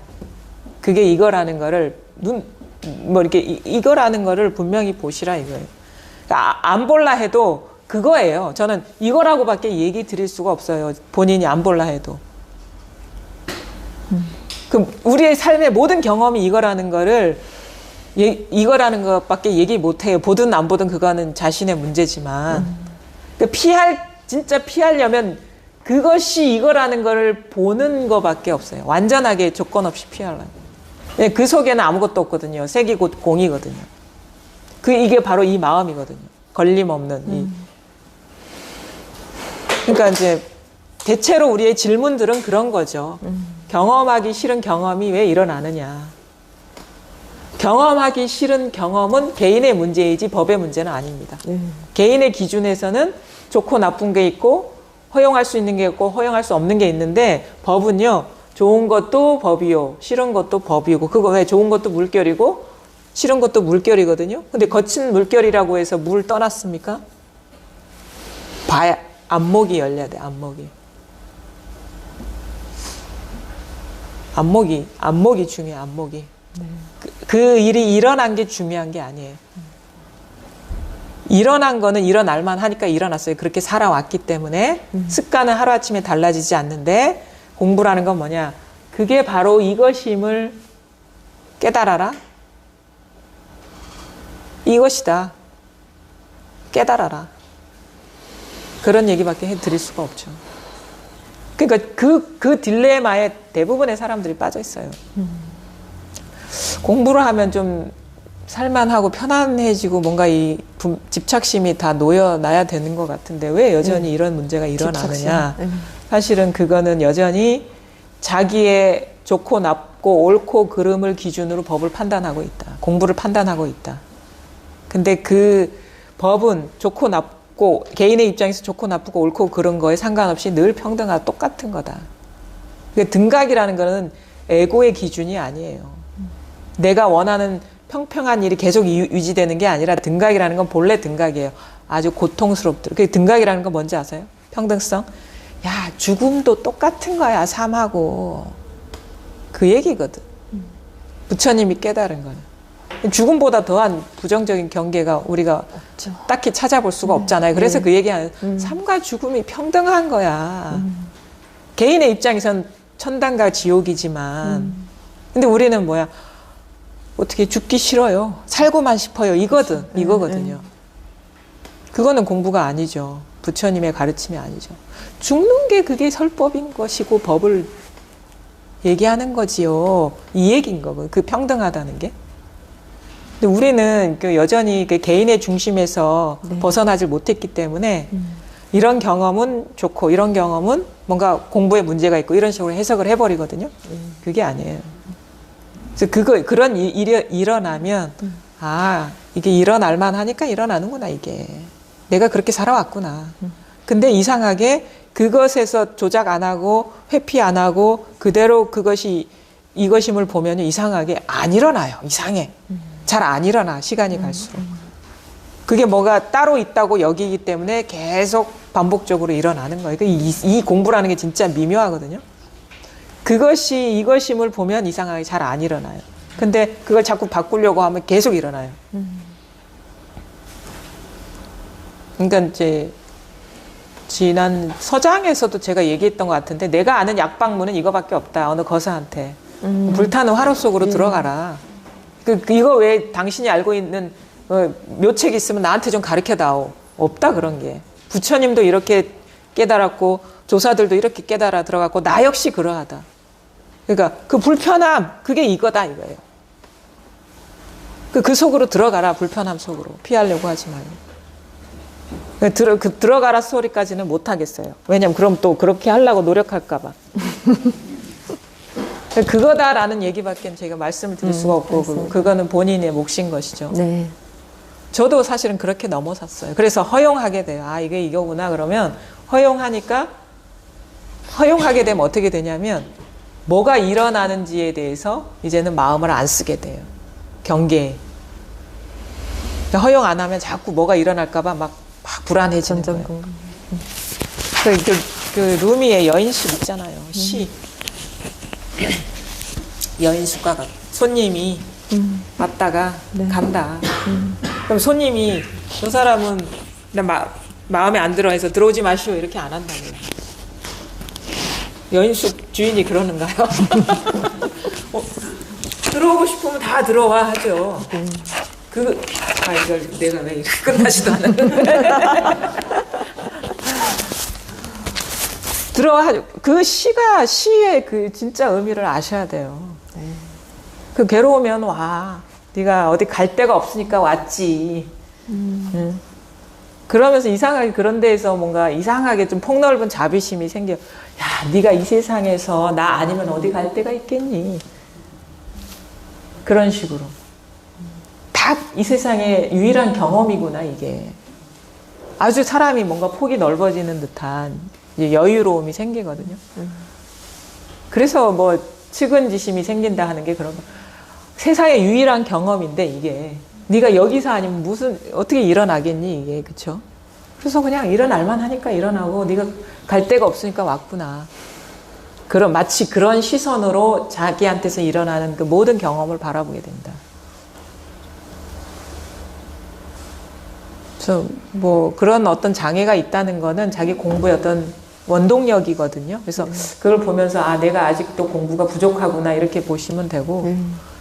그게 이거라는 거를 이렇게 이거라는 거를 분명히 보시라 이거예요. 그러니까 안 볼라 해도 그거예요. 저는 이거라고밖에 얘기 드릴 수가 없어요. 본인이 안 볼라 해도. 그 우리의 삶의 모든 경험이 이거라는 거를 이거라는 것밖에 얘기 못 해요. 보든 안 보든 그거는 자신의 문제지만 진짜 피하려면 그것이 이거라는 거를 보는 거밖에 없어요. 완전하게 조건 없이 피하려면. 그 속에는 아무것도 없거든요. 색이 곧 공이거든요. 이게 바로 이 마음이거든요. 걸림없는 그러니까 이제 대체로 우리의 질문들은 그런 거죠. 경험하기 싫은 경험이 왜 일어나느냐. 경험하기 싫은 경험은 개인의 문제이지 법의 문제는 아닙니다. 개인의 기준에서는 좋고 나쁜 게 있고 허용할 수 있는 게 있고 허용할 수 없는 게 있는데 법은요. 좋은 것도 법이요. 싫은 것도 법이고 그거 왜 좋은 것도 물결이고 싫은 것도 물결이거든요. 근데 거친 물결이라고 해서 물 떠났습니까? 안목이 열려야 돼. 안목이 중요해. 안목이. 그 일이 일어난 게 중요한 게 아니에요. 일어난 거는 일어날만 하니까 일어났어요. 그렇게 살아왔기 때문에 습관은 하루아침에 달라지지 않는데 공부라는 건 뭐냐. 그게 바로 이것임을 깨달아라. 이것이다. 깨달아라. 그런 얘기밖에 해드릴 수가 없죠. 그러니까 그 딜레마에 대부분의 사람들이 빠져 있어요. 공부를 하면 좀 살만하고 편안해지고 뭔가 이 집착심이 다 놓여놔야 되는 것 같은데 왜 여전히 이런 문제가 일어나느냐. 사실은 그거는 여전히 자기의 좋고 나쁘고 옳고 그름을 기준으로 법을 판단하고 있다. 공부를 판단하고 있다. 근데 그 법은 좋고 나쁘고 개인의 입장에서 좋고 나쁘고 옳고 그런 거에 상관없이 늘 평등하고 똑같은 거다. 등각이라는 거는 에고의 기준이 아니에요. 내가 원하는 평평한 일이 계속 유지되는 게 아니라 등각이라는 건 본래 등각이에요. 아주 고통스럽도록. 그 등각이라는 건 뭔지 아세요? 평등성? 야, 죽음도 똑같은 거야, 삶하고. 그 얘기거든. 부처님이 깨달은 거는. 죽음보다 더한 부정적인 경계가 우리가 없죠. 딱히 찾아볼 수가 없잖아요. 그래서 그 얘기하는 삶과 죽음이 평등한 거야. 개인의 입장에선 천당과 지옥이지만 근데 우리는 뭐야? 어떻게 죽기 싫어요. 살고만 싶어요. 이거거든요. 그거는 공부가 아니죠. 부처님의 가르침이 아니죠. 죽는 게 그게 설법인 것이고 법을 얘기하는 거지요. 이 얘기인 거고. 그 평등하다는 게. 근데 우리는 여전히 개인의 중심에서 벗어나질 못했기 때문에 이런 경험은 좋고 이런 경험은 뭔가 공부에 문제가 있고 이런 식으로 해석을 해버리거든요. 그게 아니에요. 그래서 그런 일이 일어나면 이게 일어날만 하니까 일어나는구나 이게. 내가 그렇게 살아왔구나. 근데 이상하게 그것에서 조작 안 하고 회피 안 하고 그대로 그것이 이것임을 보면 이상하게 안 일어나요. 이상해. 잘 안 일어나 시간이 갈수록. 그게 뭐가 따로 있다고 여기기 때문에 계속 반복적으로 일어나는 거예요. 이 공부라는 게 진짜 미묘하거든요. 그것이 이것임을 보면 이상하게 잘 안 일어나요. 근데 그걸 자꾸 바꾸려고 하면 계속 일어나요. 그러니까 이제 지난 서장에서도 제가 얘기했던 것 같은데 내가 아는 약방문은 이거밖에 없다. 어느 거사한테. 불타는 화로 속으로 들어가라. 이거 왜 당신이 알고 있는 묘책 있으면 나한테 좀 가르쳐다오. 없다 그런 게. 부처님도 이렇게 깨달았고 조사들도 이렇게 깨달아 들어갔고 나 역시 그러하다. 그러니까 그 불편함 그게 이거다 이거예요. 그 속으로 들어가라. 불편함 속으로. 피하려고 하지 말고. 들어가라 소리까지는 못 하겠어요. 왜냐면 그럼 또 그렇게 하려고 노력할까 봐. 그거다라는 얘기밖에 제가 말씀을 드릴 수가 없고 그거는 본인의 몫인 것이죠. 네. 저도 사실은 그렇게 넘어섰어요. 그래서 허용하게 돼요. 아, 이게 이거구나. 그러면 허용하니까 허용하게 되면 어떻게 되냐면 뭐가 일어나는지에 대해서 이제는 마음을 안 쓰게 돼요. 경계에. 허용 안 하면 자꾸 뭐가 일어날까봐 막 불안해지는 거예요. 그 루미의 여인숙 있잖아요. 시. 여인숙과 손님이 왔다가 간다. 그럼 손님이 저 사람은 마음에 안 들어 해서 들어오지 마시오 이렇게 안 한다고요. 여인숙 주인이 그러는가요? 들어오고 싶으면 다 들어와 하죠. 이걸 내가 왜 이렇게 끝나지도 않았는데. 그 시의 그 진짜 의미를 아셔야 돼요. 그 괴로우면 와. 네가 어디 갈 데가 없으니까 왔지. 그러면서 이상하게 그런 데에서 뭔가 이상하게 좀 폭넓은 자비심이 생겨. 야, 네가 이 세상에서 나 아니면 어디 갈 데가 있겠니? 그런 식으로. 다 이 세상의 유일한 경험이구나 이게. 아주 사람이 뭔가 폭이 넓어지는 듯한 이제 여유로움이 생기거든요. 그래서 뭐 측은지심이 생긴다 하는 게 그런 거. 세상의 유일한 경험인데 이게 네가 여기서 아니면 무슨 어떻게 일어나겠니 이게 그쵸? 그래서 그냥 일어날만 하니까 일어나고 네가 갈 데가 없으니까 왔구나. 마치 그런 시선으로 자기한테서 일어나는 그 모든 경험을 바라보게 된다. 그래서 뭐 그런 어떤 장애가 있다는 거는 자기 공부의 어떤 원동력이거든요. 그래서 그걸 보면서 아 내가 아직도 공부가 부족하구나 이렇게 보시면 되고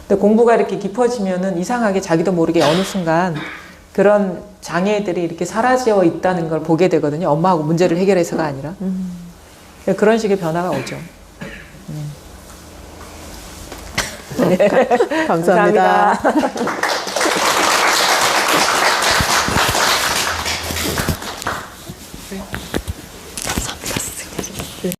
근데 공부가 이렇게 깊어지면은 이상하게 자기도 모르게 어느 순간 그런 장애들이 이렇게 사라져 있다는 걸 보게 되거든요. 엄마하고 문제를 해결해서가 아니라 그런 식의 변화가 오죠. 네. 감사합니다. 감사합니다.